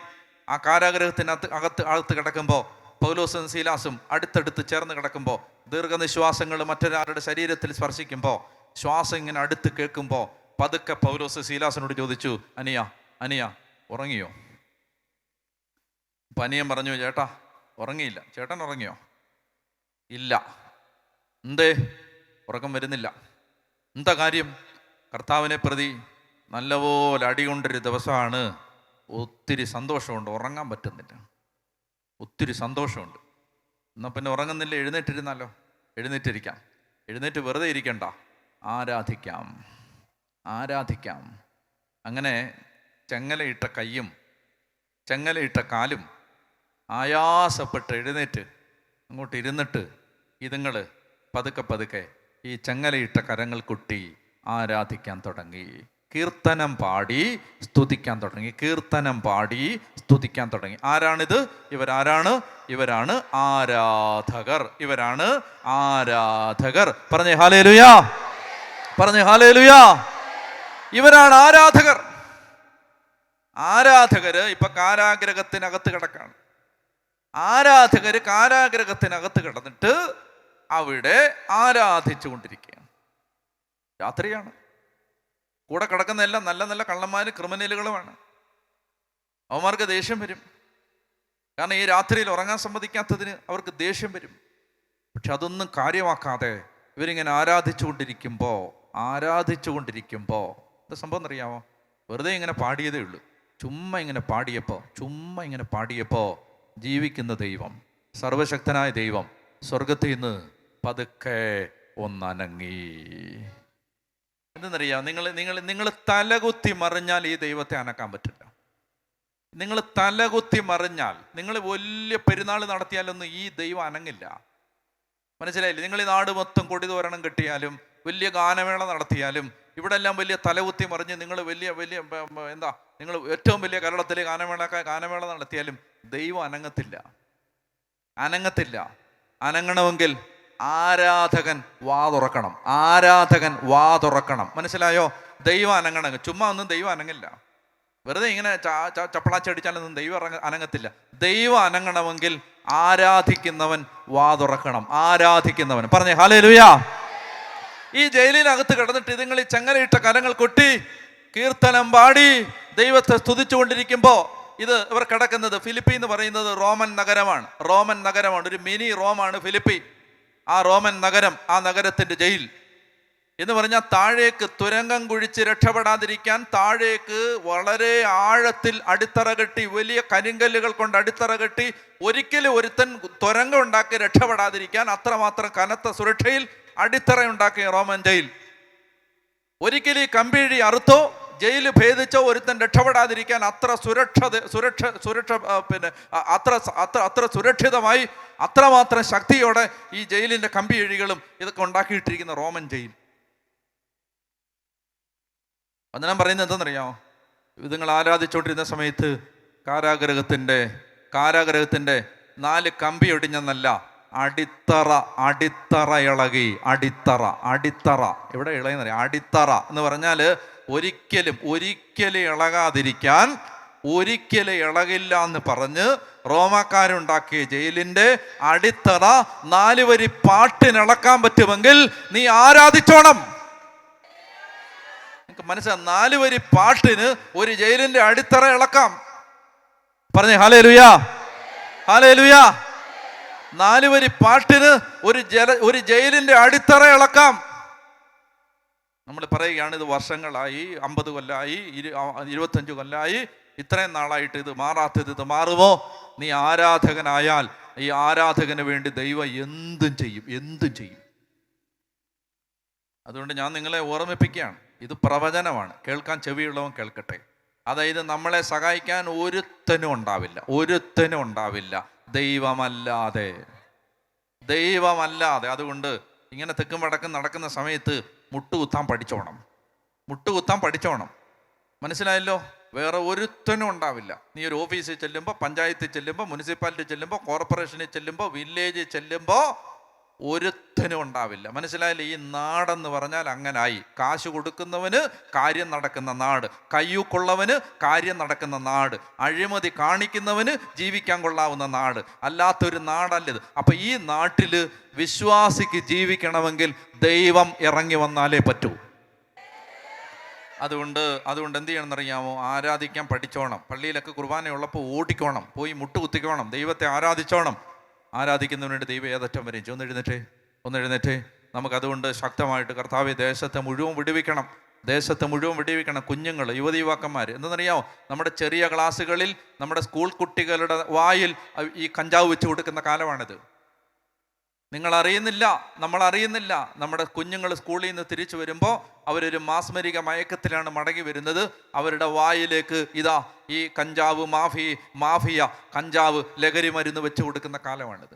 ആ കാരാഗ്രഹത്തിനകത്ത് അകത്ത് കിടക്കുമ്പോൾ പൗലോസും സീലാസും അടുത്തടുത്ത് ചേർന്ന് കിടക്കുമ്പോൾ, ദീർഘനിശ്വാസങ്ങൾ മറ്റൊരാളുടെ ശരീരത്തിൽ സ്പർശിക്കുമ്പോൾ, ശ്വാസം ഇങ്ങനെ അടുത്ത് കേൾക്കുമ്പോൾ, പതുക്കെ പൗലോസ് സീലാസിനോട് ചോദിച്ചു, അനിയ ഉറങ്ങിയോ? അപ്പം അനിയൻ പറഞ്ഞു, ചേട്ടാ ഉറങ്ങിയില്ല. ചേട്ടൻ ഉറങ്ങിയോ? ഇല്ല. എന്തേ ഉറക്കം വരുന്നില്ല? എന്താ കാര്യം? കർത്താവിനെ പ്രതി നല്ലപോലെ അടികൊണ്ടൊരു ദിവസമാണ്, ഒത്തിരി സന്തോഷമുണ്ട്, ഉറങ്ങാൻ പറ്റുന്നില്ല, ഒത്തിരി സന്തോഷമുണ്ട്. എന്നാൽ പിന്നെ ഉറങ്ങുന്നില്ല, എഴുന്നേറ്റിരുന്നാലോ? എഴുന്നേറ്റിരിക്കാം. എഴുന്നേറ്റ് വെറുതെ ഇരിക്കണ്ട, ആരാധിക്കാം. അങ്ങനെ ചെങ്ങലയിട്ട കയ്യും ചെങ്ങലയിട്ട കാലും ആയാസപ്പെട്ട് എഴുന്നേറ്റ് അങ്ങോട്ട് ഇരുന്നിട്ട് ഇതുങ്ങൾ പതുക്കെ ഈ ചെങ്ങലയിട്ട കരങ്ങൾ കൊട്ടി ആരാധിക്കാൻ തുടങ്ങി. കീർത്തനം പാടി സ്തുതിക്കാൻ തുടങ്ങി. ആരാണിത്? ഇവരാണ് ആരാധകർ. പറഞ്ഞേ ഹല്ലേലൂയാ. ഇവരാണ് ആരാധകര്. ഇപ്പൊ കാരാഗ്രഹത്തിനകത്ത് കിടക്കാണ്. കാരാഗ്രഹത്തിനകത്ത് കിടന്നിട്ട് അവിടെ ആരാധിച്ചു കൊണ്ടിരിക്കുകയാണ്. രാത്രിയാണ്. കൂടെ കിടക്കുന്നതെല്ലാം നല്ല നല്ല കള്ളന്മാരും ക്രിമിനലുകളുമാണ്. അവന്മാർക്ക് ദേഷ്യം വരും. കാരണം ഈ രാത്രിയിൽ ഉറങ്ങാൻ സമ്മതിക്കാത്തതിന് അവർക്ക് ദേഷ്യം വരും. പക്ഷെ അതൊന്നും കാര്യമാക്കാതെ ഇവരിങ്ങനെ ആരാധിച്ചു കൊണ്ടിരിക്കുമ്പോൾ എന്താ സംഭവം എന്നറിയാമോ? വെറുതെ ഇങ്ങനെ പാടിയതേ ഉള്ളൂ. ചുമ്മാ ഇങ്ങനെ പാടിയപ്പോൾ ജീവിക്കുന്ന ദൈവം, സർവശക്തനായ ദൈവം സ്വർഗത്തിൽ നിന്ന് പതുക്കെ ഒന്നനങ്ങി. എന്തെന്നറിയാം? നിങ്ങൾ തലകുത്തി മറിഞ്ഞാൽ ഈ ദൈവത്തെ അനക്കാൻ പറ്റില്ല. നിങ്ങൾ തലകുത്തി മറിഞ്ഞാൽ, നിങ്ങൾ വലിയ പെരുന്നാൾ നടത്തിയാലൊന്നും ഈ ദൈവം അനങ്ങില്ല. മനസ്സിലായില്ലേ? നിങ്ങൾ ഈ നാട് മൊത്തം കൊടിതോരണം കെട്ടിയാലും വലിയ ഗാനമേള നടത്തിയാലും ഇവിടെ എല്ലാം വലിയ തലകുത്തി മറിഞ്ഞ് നിങ്ങൾ വലിയ നിങ്ങൾ ഏറ്റവും വലിയ കേരളത്തിലെ ഗാനമേള നടത്തിയാലും ദൈവം അനങ്ങത്തില്ല. അനങ്ങണമെങ്കിൽ ആരാധകൻ വാ തുറക്കണം. മനസ്സിലായോ? ദൈവം അനങ്ങണം. ചുമ്മാ ഒന്നും ദൈവം അനങ്ങില്ല. വെറുതെ ഇങ്ങനെ ചപ്പളാച്ചടിച്ചാലൊന്നും ദൈവം അനങ്ങത്തില്ല. ദൈവം അനങ്ങണമെങ്കിൽ ആരാധിക്കുന്നവൻ വാ തുറക്കണം. പറഞ്ഞേ ഹല്ലേലൂയാ. ഈ ജയിലിനകത്ത് കിടന്നിട്ട് ഇതുങ്ങൾ ഈ ചങ്ങലയിട്ട കരങ്ങൾ കൊട്ടി കീർത്തനം പാടി ദൈവത്തെ സ്തുതിച്ചു കൊണ്ടിരിക്കുമ്പോൾ, ഇത് ഇവർ കിടക്കുന്നത് ഫിലിപ്പി എന്ന് പറയുന്നത് റോമൻ നഗരമാണ്. ഒരു മിനി റോമാണ് ഫിലിപ്പി. ആ റോമൻ നഗരം, ആ നഗരത്തിന്റെ ജയിൽ എന്ന് പറഞ്ഞാൽ താഴേക്ക് തുരങ്കം കുഴിച്ച് രക്ഷപ്പെടാതിരിക്കാൻ താഴേക്ക് വളരെ ആഴത്തിൽ അടിത്തറ കെട്ടി, വലിയ കരിങ്കല്ലുകൾ കൊണ്ട് അടിത്തറ കെട്ടി, ഒരിക്കലും ഒരുത്തൻ തുരങ്കം ഉണ്ടാക്കി രക്ഷപ്പെടാതിരിക്കാൻ അത്രമാത്രം കനത്ത സുരക്ഷയിൽ അടിത്തറ ഉണ്ടാക്കിയ റോമൻ ജയിൽ. ഒരിക്കലും ഈ കമ്പിഴി അറുത്തോ ജയിൽ ഭേദിച്ചോ ഒരുത്തൻ രക്ഷപ്പെടാതിരിക്കാൻ അത്ര അത്ര സുരക്ഷിതമായി, അത്രമാത്രം ശക്തിയോടെ ഈ ജയിലിന്റെ കമ്പിഴികളും ഇതൊക്കെ ഉണ്ടാക്കിയിട്ടിരിക്കുന്ന റോമൻ ജയിൽ. അത് ഞാൻ പറയുന്നത് എന്തെന്നറിയാമോ? ഇത് നിങ്ങൾ ആരാധിച്ചുകൊണ്ടിരുന്ന സമയത്ത് കാരാഗ്രഹത്തിന്റെ 4 കമ്പി ഒടിഞ്ഞെന്നല്ല, അടിത്തറ ഇളകി. അടിത്തറ എവിടെ ഇളയെന്നറിയാം? അടിത്തറ എന്ന് പറഞ്ഞാൽ ഒരിക്കലും ഇളകാതിരിക്കാൻ, ഒരിക്കലും ഇളകില്ല എന്ന് പറഞ്ഞ് റോമാക്കാരുണ്ടാക്കിയ ജയിലിന്റെ അടിത്തറ 4 വരി പാട്ടിനിളക്കാൻ പറ്റുമെങ്കിൽ നീ ആരാധിച്ചോണം. നിങ്ങൾക്ക് മനസ്സിലാവും? 4 വരി പാട്ടിന് ഒരു ജയിലിന്റെ അടിത്തറ ഇളക്കാം. പറഞ്ഞേ ഹല്ലേലൂയാ. 4 വരി പാട്ടിന് ഒരു ജയിലിന്റെ അടിത്തറ ഇളക്കാം. നമ്മൾ പറയുകയാണ് ഇത് വർഷങ്ങളായി, 50 കൊല്ലമായി, 25 കൊല്ലമായി, ഇത്രയും നാളായിട്ട് ഇത് മാറാത്തത്, ഇത് മാറുമോ? നീ ആരാധകനായാൽ ഈ ആരാധകന് വേണ്ടി ദൈവം എന്തും ചെയ്യും. അതുകൊണ്ട് ഞാൻ നിങ്ങളെ ഓർമ്മിപ്പിക്കുകയാണ്, ഇത് പ്രവചനമാണ്. കേൾക്കാൻ ചെവിയുള്ളവൻ കേൾക്കട്ടെ. അതായത് നമ്മളെ സഹായിക്കാൻ ഒരുത്തനും ഉണ്ടാവില്ല ദൈവമല്ലാതെ. അതുകൊണ്ട് ഇങ്ങനെ തെക്കും വടക്കും നടക്കുന്ന സമയത്ത് മുട്ടുകുത്താൻ പഠിച്ചോണം. മനസ്സിലായല്ലോ? വേറെ ഒരുത്തനും ഉണ്ടാവില്ല. നീ ഒരു ഓഫീസിൽ ചെല്ലുമ്പോൾ, പഞ്ചായത്തിൽ ചെല്ലുമ്പോൾ, മുനിസിപ്പാലിറ്റി ചെല്ലുമ്പോൾ, കോർപ്പറേഷനിൽ ചെല്ലുമ്പോൾ, വില്ലേജിൽ ചെല്ലുമ്പോൾ ഒരുത്തനും ഉണ്ടാവില്ല. മനസ്സിലായില്ലേ? ഈ നാടെന്ന് പറഞ്ഞാൽ അങ്ങനായി. കാശ് കൊടുക്കുന്നവന് കാര്യം നടക്കുന്ന നാട്, കയ്യൂക്കുള്ളവന് കാര്യം നടക്കുന്ന നാട്, അഴിമതി കാണിക്കുന്നവന് ജീവിക്കാൻ കൊള്ളാവുന്ന നാട്, അല്ലാത്തൊരു നാടല്ലത്. അപ്പം ഈ നാട്ടിൽ വിശ്വാസിക്ക് ജീവിക്കണമെങ്കിൽ ദൈവം ഇറങ്ങി വന്നാലേ പറ്റൂ. അതുകൊണ്ട് എന്ത് ചെയ്യണമെന്നറിയാമോ? ആരാധിക്കാൻ പഠിച്ചോണം. പള്ളിയിലൊക്കെ കുർബാനയുള്ളപ്പോൾ ഓടിക്കോണം, പോയി മുട്ടുകുത്തിക്കോണം, ദൈവത്തെ ആരാധിച്ചോണം. ആരാധിക്കുന്നതിന് ദൈവം ഏതറ്റം വരും. ഒന്ന് എഴുന്നേറ്റേ. നമുക്കതുകൊണ്ട് ശക്തമായിട്ട് കർത്താവേ ദേശത്തെ മുഴുവൻ വിടുവിക്കണം. കുഞ്ഞുങ്ങൾ, യുവതീവാക്കന്മാർ, എന്തെന്നറിയാമോ? നമ്മുടെ ചെറിയ ക്ലാസ്സുകളിൽ നമ്മുടെ സ്കൂൾ കുട്ടികളുടെ വായിൽ ഈ കഞ്ചാവ് വെച്ച് കൊടുക്കുന്ന കാലമാണിത്. നമ്മളറിയുന്നില്ല. നമ്മുടെ കുഞ്ഞുങ്ങൾ സ്കൂളിൽ നിന്ന് തിരിച്ചു വരുമ്പോൾ അവരൊരു മാസ്മരിക മയക്കത്തിലാണ് മടങ്ങി വരുന്നത്. അവരുടെ വായിലേക്ക് ഇതാ ഈ കഞ്ചാവ് മാഫിയ കഞ്ചാവ് ലഹരി മരുന്ന് വെച്ച് കൊടുക്കുന്ന കാലമാണിത്.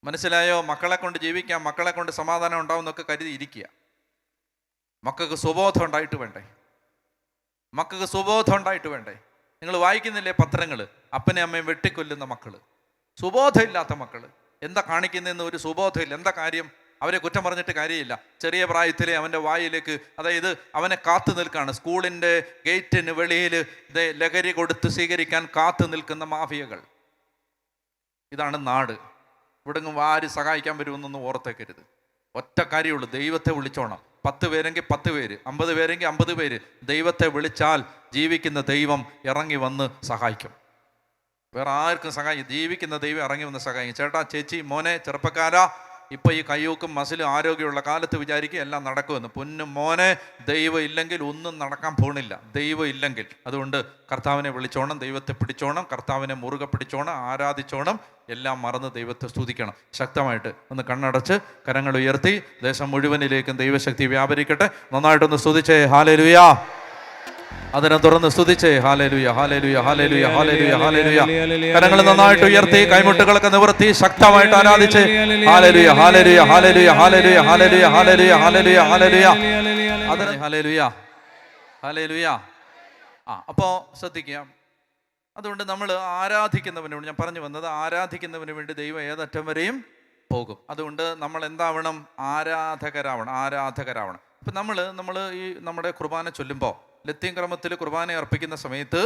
മനസ്സിലായോ? മക്കളെ കൊണ്ട് ജീവിക്കാം, മക്കളെ കൊണ്ട് സമാധാനം ഉണ്ടാവും എന്നൊക്കെ കരുതി ഇരിക്കുക. മക്കൾക്ക് സുബോധം ഉണ്ടായിട്ട് വേണ്ടേ? നിങ്ങൾ വായിക്കുന്നില്ലേ പത്രങ്ങൾ? അപ്പനെ അമ്മയും വെട്ടിക്കൊല്ലുന്ന മക്കള്, സുബോധമില്ലാത്ത മക്കള്. എന്താ കാണിക്കുന്നതെന്ന് ഒരു സുബോധമില്ല. എന്താ കാര്യം? അവരെ കുറ്റം പറഞ്ഞിട്ട് കാര്യമില്ല. ചെറിയ പ്രായത്തിലെ അവൻ്റെ വായിലേക്ക്, അതായത് അവനെ കാത്തു നിൽക്കുകയാണ്. സ്കൂളിൻ്റെ ഗേറ്റിന് വെളിയിൽ ലഹരി കൊടുത്ത് സ്വീകരിക്കാൻ കാത്തു നിൽക്കുന്ന മാഫിയകൾ. ഇതാണ് നാട്. ഇവിടെങ്ങും ആര് സഹായിക്കാൻ വരുമെന്നൊന്നും ഓർത്തേക്കരുത്. ഒറ്റ കാര്യമുള്ളൂ, ദൈവത്തെ വിളിച്ചോണം. 10 പേരെങ്കിൽ 10 പേര്, 50 പേരെങ്കിൽ 50 പേര്. ദൈവത്തെ വിളിച്ചാൽ ജീവിക്കുന്ന ദൈവം ഇറങ്ങി വന്ന് സഹായിക്കും. വേറെ ആർക്കും ജീവിക്കുന്ന ദൈവം ഇറങ്ങി വന്ന് സഹായിക്കും. ചേട്ടാ, ചേച്ചി, മോനെ, ചെറുപ്പക്കാരാ, ഇപ്പം ഈ കയ്യൂക്കും മസിലും ആരോഗ്യമുള്ള കാലത്ത് വിചാരിക്കുക എല്ലാം നടക്കുമെന്ന്. പൊന്നും മോനെ, ദൈവം ഇല്ലെങ്കിൽ ഒന്നും നടക്കാൻ പോണില്ല. ദൈവം ഇല്ലെങ്കിൽ. അതുകൊണ്ട് കർത്താവിനെ വിളിച്ചോണം, ദൈവത്തെ പിടിച്ചോണം, കർത്താവിനെ മുറുകെ പിടിച്ചോണം, ആരാധിച്ചോണം, എല്ലാം മറന്ന് ദൈവത്തെ സ്തുതിക്കണം. ശക്തമായിട്ട് ഒന്ന് കണ്ണടച്ച് കരങ്ങൾ ഉയർത്തി ദേശം മുഴുവനിലേക്കും ദൈവശക്തി വ്യാപരിക്കട്ടെ. നന്നായിട്ടൊന്ന് സ്തുതിച്ചേ ഹല്ലേലൂയ. അതിനെ തുറന്ന് സ്തുതിച്ചേ hallelujah, hallelujah, hallelujah, hallelujah, hallelujah. കരങ്ങൾ നന്നായിട്ട് ഉയർത്തി കൈമുട്ടുകളൊക്കെ നിവർത്തി ശക്തമായിട്ട് ആരാധിച്ച് hallelujah, hallelujah, hallelujah, hallelujah, hallelujah, hallelujah, hallelujah, hallelujah, hallelujah, hallelujah. അപ്പോൾ ശ്രദ്ധിക്കുക. അതുകൊണ്ട് നമ്മൾ ആരാധിക്കുന്നവന്, ഞാൻ പറഞ്ഞു വന്നത്, ആരാധിക്കുന്നവന് വേണ്ടി ദൈവം ഏതറ്റം വരെയും പോകും. അതുകൊണ്ട് നമ്മൾ എന്താവണം? ആരാധകരാവണം. ഇപ്പം നമ്മൾ ഈ നമ്മുടെ കുർബാന ചൊല്ലുമ്പോൾ, ലത്തീൻ ക്രമത്തിൽ കുർബാന അർപ്പിക്കുന്ന സമയത്ത്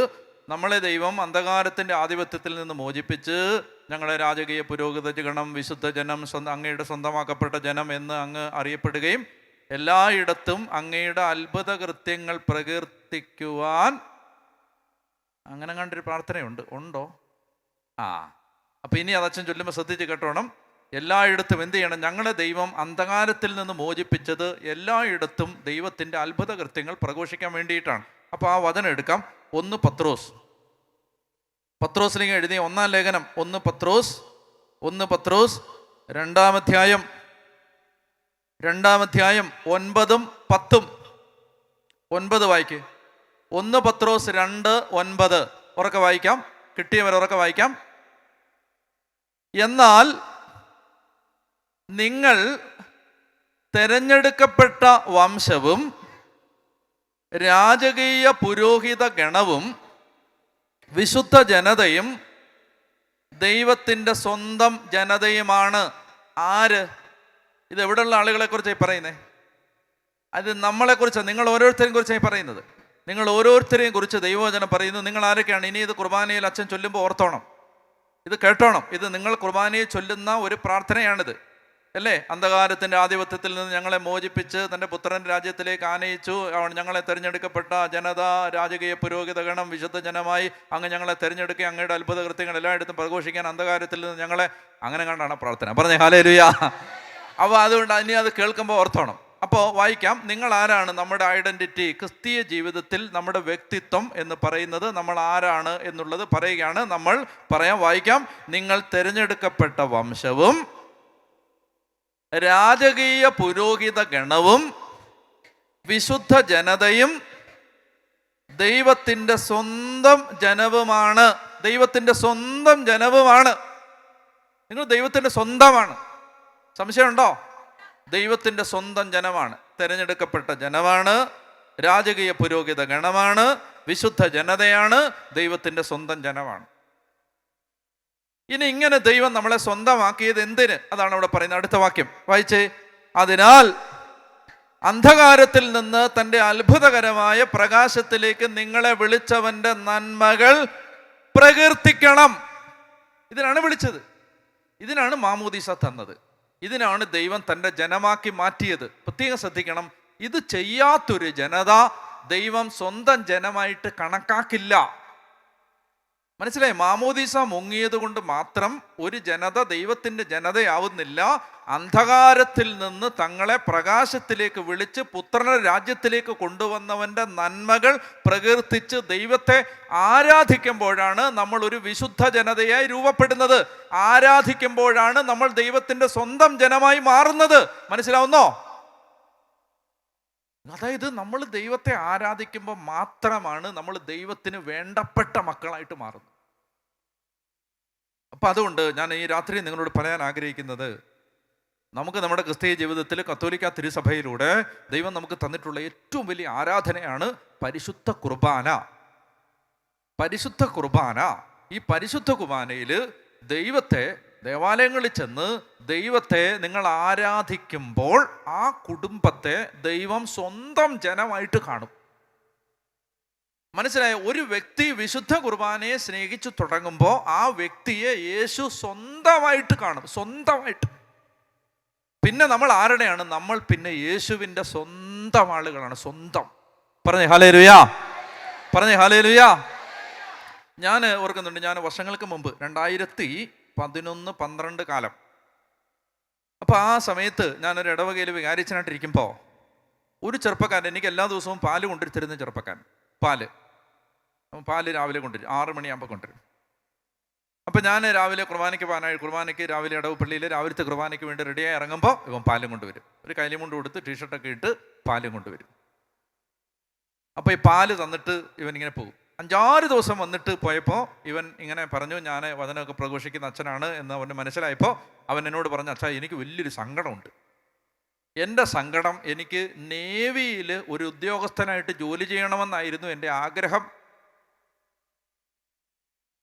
നമ്മളെ ദൈവം അന്ധകാരത്തിൻ്റെ ആധിപത്യത്തിൽ നിന്ന് മോചിപ്പിച്ച് ഞങ്ങളെ രാജകീയ പുരോഹിത ഗണം, വിശുദ്ധ ജനം, അങ്ങയുടെ സ്വന്തമാക്കപ്പെട്ട ജനം എന്ന് അങ്ങ് അറിയപ്പെടുകയും എല്ലായിടത്തും അങ്ങയുടെ അത്ഭുത കൃത്യങ്ങൾ പ്രകീർത്തിക്കുവാൻ, അങ്ങനെ കണ്ടൊരു ഉണ്ടോ? അപ്പം ഇനി അതച്ഛൻ ചൊല്ലുമ്പോൾ ശ്രദ്ധിച്ച് കേട്ടോണം. എല്ലായിടത്തും എന്ത് ചെയ്യണം? ഞങ്ങളെ ദൈവം അന്ധകാരത്തിൽ നിന്ന് മോചിപ്പിച്ചത് എല്ലായിടത്തും ദൈവത്തിൻ്റെ അത്ഭുത കൃത്യങ്ങൾ പ്രഘോഷിക്കാൻ വേണ്ടിയിട്ടാണ്. അപ്പോൾ ആ വചനം എടുക്കാം. 1 പത്രോസിലേക്ക് എഴുതിയ 1-ാം ലേഖനം, 1 പത്രോസ് 2-ാം അധ്യായം 9-ഉം 10-ഉം. 9 വായിക്ക്. 1 പത്രോസ് 2:9 ഉറക്കെ വായിക്കാം. കിട്ടിയവർ ഉറക്കെ വായിക്കാം. എന്നാൽ നിങ്ങൾ തെരഞ്ഞെടുക്കപ്പെട്ട വംശവും രാജകീയ പുരോഹിത ഗണവും വിശുദ്ധ ജനതയും ദൈവത്തിൻ്റെ സ്വന്തം ജനതയുമാണ്. ആര്? ഇത് എവിടെയുള്ള ആളുകളെ കുറിച്ചായി പറയുന്നേ? അത് നമ്മളെക്കുറിച്ചാണ്, നിങ്ങൾ ഓരോരുത്തരെയും കുറിച്ചായി പറയുന്നത്. നിങ്ങൾ ഓരോരുത്തരെയും കുറിച്ച് ദൈവവചനം പറയുന്നു. നിങ്ങൾ ആരൊക്കെയാണ്? ഇനി ഇത് കുർബാനയിൽ അച്ഛൻ ചൊല്ലുമ്പോൾ ഓർത്തോണം, ഇത് കേട്ടോണം. ഇത് നിങ്ങൾ കുർബാനയിൽ ചൊല്ലുന്ന ഒരു പ്രാർത്ഥനയാണിത്, അല്ലേ? അന്ധകാരത്തിൻ്റെ ആധിപത്യത്തിൽ നിന്ന് ഞങ്ങളെ മോചിപ്പിച്ച് തൻ്റെ പുത്രൻ്റെ രാജ്യത്തിലേക്ക് ആനയിച്ചു. ഞങ്ങളെ തിരഞ്ഞെടുക്കപ്പെട്ട ജനത, രാജകീയ പുരോഹിത ഗണം, വിശുദ്ധ ജനമായി അങ്ങ് ഞങ്ങളെ തിരഞ്ഞെടുക്കുക, അങ്ങയുടെ അത്ഭുത കൃത്യങ്ങൾ എല്ലായിടത്തും പ്രഘോഷിക്കാൻ അന്ധകാരത്തിൽ നിന്ന് ഞങ്ങളെ, അങ്ങനെ കണ്ടാണ് പ്രാർത്ഥന. പറഞ്ഞേ ഹല്ലേലൂയ. അപ്പോൾ അതുകൊണ്ട് ഇനി അത് കേൾക്കുമ്പോൾ ഓർത്തോണം. അപ്പോൾ വായിക്കാം. നിങ്ങൾ ആരാണ്? നമ്മുടെ ഐഡൻറ്റിറ്റി, ക്രിസ്തീയ ജീവിതത്തിൽ നമ്മുടെ വ്യക്തിത്വം എന്ന് പറയുന്നത് നമ്മൾ ആരാണ് എന്നുള്ളത് പറയുകയാണ്. നമ്മൾ പറയാം, വായിക്കാം. നിങ്ങൾ തിരഞ്ഞെടുക്കപ്പെട്ട വംശവും രാജകീയ പുരോഹിത ഗണവും വിശുദ്ധ ജനതയും ദൈവത്തിൻ്റെ സ്വന്തം ജനവുമാണ്. ദൈവത്തിൻ്റെ സ്വന്തം ജനവുമാണ്. നിങ്ങൾ ദൈവത്തിൻ്റെ സ്വന്തമാണ്. സംശയമുണ്ടോ? ദൈവത്തിൻ്റെ സ്വന്തം ജനമാണ്, തിരഞ്ഞെടുക്കപ്പെട്ട ജനമാണ്, രാജകീയ പുരോഹിത ഗണമാണ്, വിശുദ്ധ ജനതയാണ്, ദൈവത്തിൻ്റെ സ്വന്തം ജനമാണ്. ഇനി ഇങ്ങനെ ദൈവം നമ്മളെ സ്വന്തമാക്കിയത് എന്തിന്? അതാണ് അവിടെ പറയുന്നത്. അടുത്ത വാക്യം വായിച്ചേ. അതിനാൽ അന്ധകാരത്തിൽ നിന്ന് തൻ്റെ അത്ഭുതകരമായ പ്രകാശത്തിലേക്ക് നിങ്ങളെ വിളിച്ചവന്റെ നന്മകൾ പ്രകീർത്തിക്കണം. ഇതിനാണ് വിളിച്ചത്, ഇതിനാണ് മാമോദീസ തന്നത്, ഇതിനാണ് ദൈവം തൻ്റെ ജനമാക്കി മാറ്റിയത്. പ്രത്യേകം ശ്രദ്ധിക്കണം, ഇത് ചെയ്യാത്തൊരു ജനത ദൈവം സ്വന്തം ജനമായിട്ട് കണക്കാക്കില്ല. മനസ്സിലായി? മാമോദീസ മുങ്ങിയത് കൊണ്ട് മാത്രം ഒരു ജനത ദൈവത്തിൻ്റെ ജനതയാവുന്നില്ല. അന്ധകാരത്തിൽ നിന്ന് തങ്ങളെ പ്രകാശത്തിലേക്ക് വിളിച്ച് പുത്രനെ രാജ്യത്തിലേക്ക് കൊണ്ടുവന്നവന്റെ നന്മകൾ പ്രകീർത്തിച്ച് ദൈവത്തെ ആരാധിക്കുമ്പോഴാണ് നമ്മൾ ഒരു വിശുദ്ധ ജനതയായി രൂപപ്പെടുന്നത്. ആരാധിക്കുമ്പോഴാണ് നമ്മൾ ദൈവത്തിൻ്റെ സ്വന്തം ജനമായി മാറുന്നത്. മനസ്സിലാവുന്നോ? അതായത് നമ്മൾ ദൈവത്തെ ആരാധിക്കുമ്പോൾ മാത്രമാണ് നമ്മൾ ദൈവത്തിന് വേണ്ടപ്പെട്ട മക്കളായിട്ട് മാറുന്നത്. അപ്പം അതുകൊണ്ട് ഞാൻ ഈ രാത്രി നിങ്ങളോട് പറയാൻ ആഗ്രഹിക്കുന്നത്, നമുക്ക് നമ്മുടെ ക്രിസ്തീയ ജീവിതത്തിൽ കത്തോലിക്ക തിരുസഭയിലൂടെ ദൈവം നമുക്ക് തന്നിട്ടുള്ള ഏറ്റവും വലിയ ആരാധനയാണ് പരിശുദ്ധ കുർബാന. പരിശുദ്ധ കുർബാന. ഈ പരിശുദ്ധ കുർബാനയിൽ ദൈവത്തെ, ദേവാലയങ്ങളിൽ ചെന്ന് ദൈവത്തെ നിങ്ങൾ ആരാധിക്കുമ്പോൾ ആ കുടുംബത്തെ ദൈവം സ്വന്തം ജനമായിട്ട് കാണും. മനസ്സിലായ? ഒരു വ്യക്തി വിശുദ്ധ കുർബാനയെ സ്നേഹിച്ചു തുടങ്ങുമ്പോൾ ആ വ്യക്തിയെ യേശു സ്വന്തമായിട്ട് കാണും, സ്വന്തമായിട്ട്. പിന്നെ നമ്മൾ ആരുടെയാണ്? നമ്മൾ പിന്നെ യേശുവിൻ്റെ സ്വന്തം ആളുകളാണ്. സ്വന്തം. പറഞ്ഞേ ഹല്ലേലൂയ, പറഞ്ഞേ ഹല്ലേലൂയ. ഞാൻ ഓർക്കുന്നുണ്ട്, ഞാൻ വർഷങ്ങൾക്ക് മുമ്പ് 2011-12 കാലം, അപ്പോൾ ആ സമയത്ത് ഞാനൊരു ഇടവകയിൽ വികാരിച്ചനായിട്ടിരിക്കുമ്പോൾ ഒരു ചെറുപ്പക്കാരൻ, എനിക്ക് എല്ലാ ദിവസവും പാല് കൊണ്ടുവരുത്തിരുന്ന ചെറുപ്പക്കാരൻ, പാല് രാവിലെ കൊണ്ടുവരും, 6 മണിയാകുമ്പോൾ കൊണ്ടുവരും. അപ്പം ഞാൻ രാവിലെ കുർബാനയ്ക്ക് രാവിലെ ഇടവ് പള്ളിയിൽ രാവിലത്തെ കുർബാനയ്ക്ക് വേണ്ടി റെഡിയായി ഇറങ്ങുമ്പോൾ ഇവൻ പാലും കൊണ്ടുവരും. ഒരു കൈലി കൊണ്ട് കൊടുത്ത് ടീഷർട്ടൊക്കെ ഇട്ട് പാലും കൊണ്ടുവരും. അപ്പോൾ ഈ പാല് തന്നിട്ട് ഇവൻ ഇങ്ങനെ പോകും. 5-6 ദിവസം വന്നിട്ട് പോയപ്പോൾ ഇവൻ ഇങ്ങനെ പറഞ്ഞു, ഞാൻ വചനമൊക്കെ പ്രഘോഷിക്കുന്ന അച്ഛനാണ് എന്ന് അവന് മനസ്സിലായപ്പോൾ അവൻ എന്നോട് പറഞ്ഞു, അച്ഛാ എനിക്ക് വലിയൊരു സങ്കടമുണ്ട്. എൻ്റെ സങ്കടം, എനിക്ക് നേവിയിൽ ഒരു ഉദ്യോഗസ്ഥനായിട്ട് ജോലി ചെയ്യണമെന്നായിരുന്നു എൻ്റെ ആഗ്രഹം.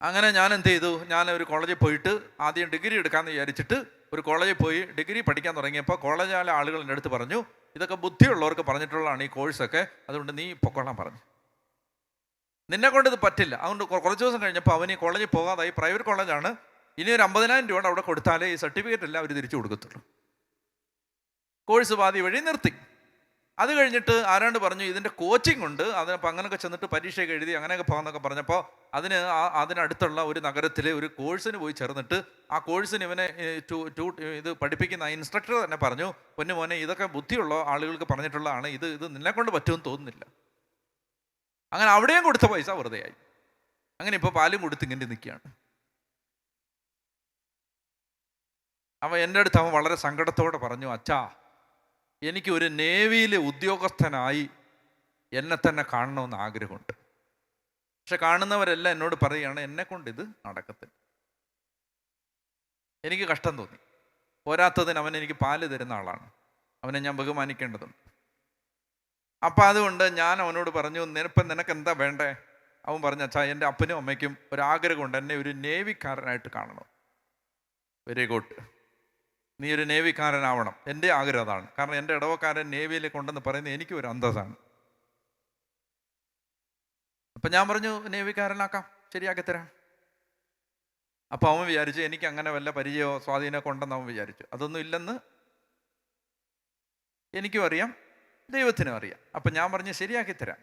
അങ്ങനെ ഞാൻ എന്ത് ചെയ്തു, ഞാൻ ഒരു കോളേജിൽ പോയിട്ട് ആദ്യം ഡിഗ്രി എടുക്കാമെന്ന് വിചാരിച്ചിട്ട് ഒരു കോളേജിൽ പോയി ഡിഗ്രി പഠിക്കാൻ തുടങ്ങിയപ്പോൾ കോളേജിലെ ആളുകൾ എൻ്റെ അടുത്ത് പറഞ്ഞു, ഇതൊക്കെ ബുദ്ധിയുള്ളവർക്ക് പറഞ്ഞിട്ടുള്ളതാണ് ഈ കോഴ്സൊക്കെ, അതുകൊണ്ട് നീ പൊക്കോളാൻ പറഞ്ഞു, നിന്നെ കൊണ്ട് ഇത് പറ്റില്ല. അതുകൊണ്ട് കുറച്ച് ദിവസം കഴിഞ്ഞപ്പോൾ അവൻ ഈ കോളേജിൽ പോകാതായി. പ്രൈവറ്റ് കോളേജാണ്. ഇനി ഒരു 50,000 രൂപ അവിടെ കൊടുത്താലേ ഈ സർട്ടിഫിക്കറ്റ് എല്ലാം അവർ തിരിച്ചു കൊടുക്കത്തുള്ളൂ. കോഴ്സ് പാതി വഴി നിർത്തി. അത് കഴിഞ്ഞിട്ട് ആരാണ്ട് പറഞ്ഞു, ഇതിൻ്റെ കോച്ചിങ് ഉണ്ട്, അതിനപ്പോൾ അങ്ങനെയൊക്കെ ചെന്നിട്ട് പരീക്ഷയൊക്കെ എഴുതി അങ്ങനെയൊക്കെ പോകാമെന്നൊക്കെ പറഞ്ഞപ്പോൾ അതിനടുത്തുള്ള ഒരു നഗരത്തിൽ ഒരു കോഴ്സിന് പോയി ചേർന്നിട്ട് ആ കോഴ്സിന് ഇവനെ ഇത് പഠിപ്പിക്കുന്ന ആ ഇൻസ്ട്രക്ടർ തന്നെ പറഞ്ഞു, പൊന്നു മോനെ ഇതൊക്കെ ബുദ്ധിയുള്ള ആളുകൾക്ക് പറഞ്ഞിട്ടുള്ളതാണ്, ഇത് നിന്നെ കൊണ്ട് പറ്റുമെന്ന് തോന്നുന്നില്ല. അങ്ങനെ അവിടെയും കൊടുത്ത പൈസ വെറുതെയായി. അങ്ങനെ ഇപ്പോൾ പാലും കൊടുത്ത് ഇങ്ങനെ നിൽക്കുകയാണ്. അവൻ എൻ്റെ അടുത്ത് അവൻ വളരെ സങ്കടത്തോടെ പറഞ്ഞു, അച്ഛാ എനിക്ക് ഒരു നേവിയിലെ ഉദ്യോഗസ്ഥനായി എന്നെ തന്നെ കാണണമെന്ന് ആഗ്രഹമുണ്ട്. പക്ഷെ കാണുന്നവരെല്ലാം എന്നോട് പറയുകയാണ്, എന്നെക്കൊണ്ട് ഇത് നടക്കത്തില്ല. എനിക്ക് കഷ്ടം തോന്നി. പോരാത്തതിന് അവൻ എനിക്ക് പാല് തരുന്ന ആളാണ്, അവനെ ഞാൻ ബഹുമാനിക്കേണ്ടതുണ്ട്. അപ്പം അതുകൊണ്ട് ഞാൻ അവനോട് പറഞ്ഞു, നിനക്ക് എന്താ വേണ്ടേ? അവൻ പറഞ്ഞു, അച്ഛാ എൻ്റെ അപ്പനും അമ്മയ്ക്കും ഒരാഗ്രഹമുണ്ട്, എന്നെ ഒരു നേവിക്കാരനായിട്ട് കാണണം. വെരി ഗുഡ്, നീ ഒരു നേവിക്കാരനാവണം. എൻ്റെ ആഗ്രഹം അതാണ്. കാരണം എൻ്റെ ഇടവക്കാരൻ നേവിയിൽ കൊണ്ടെന്ന് പറയുന്നത് എനിക്കും ഒരു അന്തസ്സാണ്. അപ്പം ഞാൻ പറഞ്ഞു, നേവിക്കാരനാക്കാം, ശരിയാക്കി തരാം. അപ്പം അവൻ വിചാരിച്ചു എനിക്ക് അങ്ങനെ വല്ല പരിചയമോ സ്വാധീനമൊക്കെ ഉണ്ടെന്ന് അവൻ വിചാരിച്ചു. അതൊന്നും ഇല്ലെന്ന് എനിക്കും അറിയാം, ദൈവത്തിനും അറിയാം. അപ്പം ഞാൻ പറഞ്ഞു ശരിയാക്കി തരാം.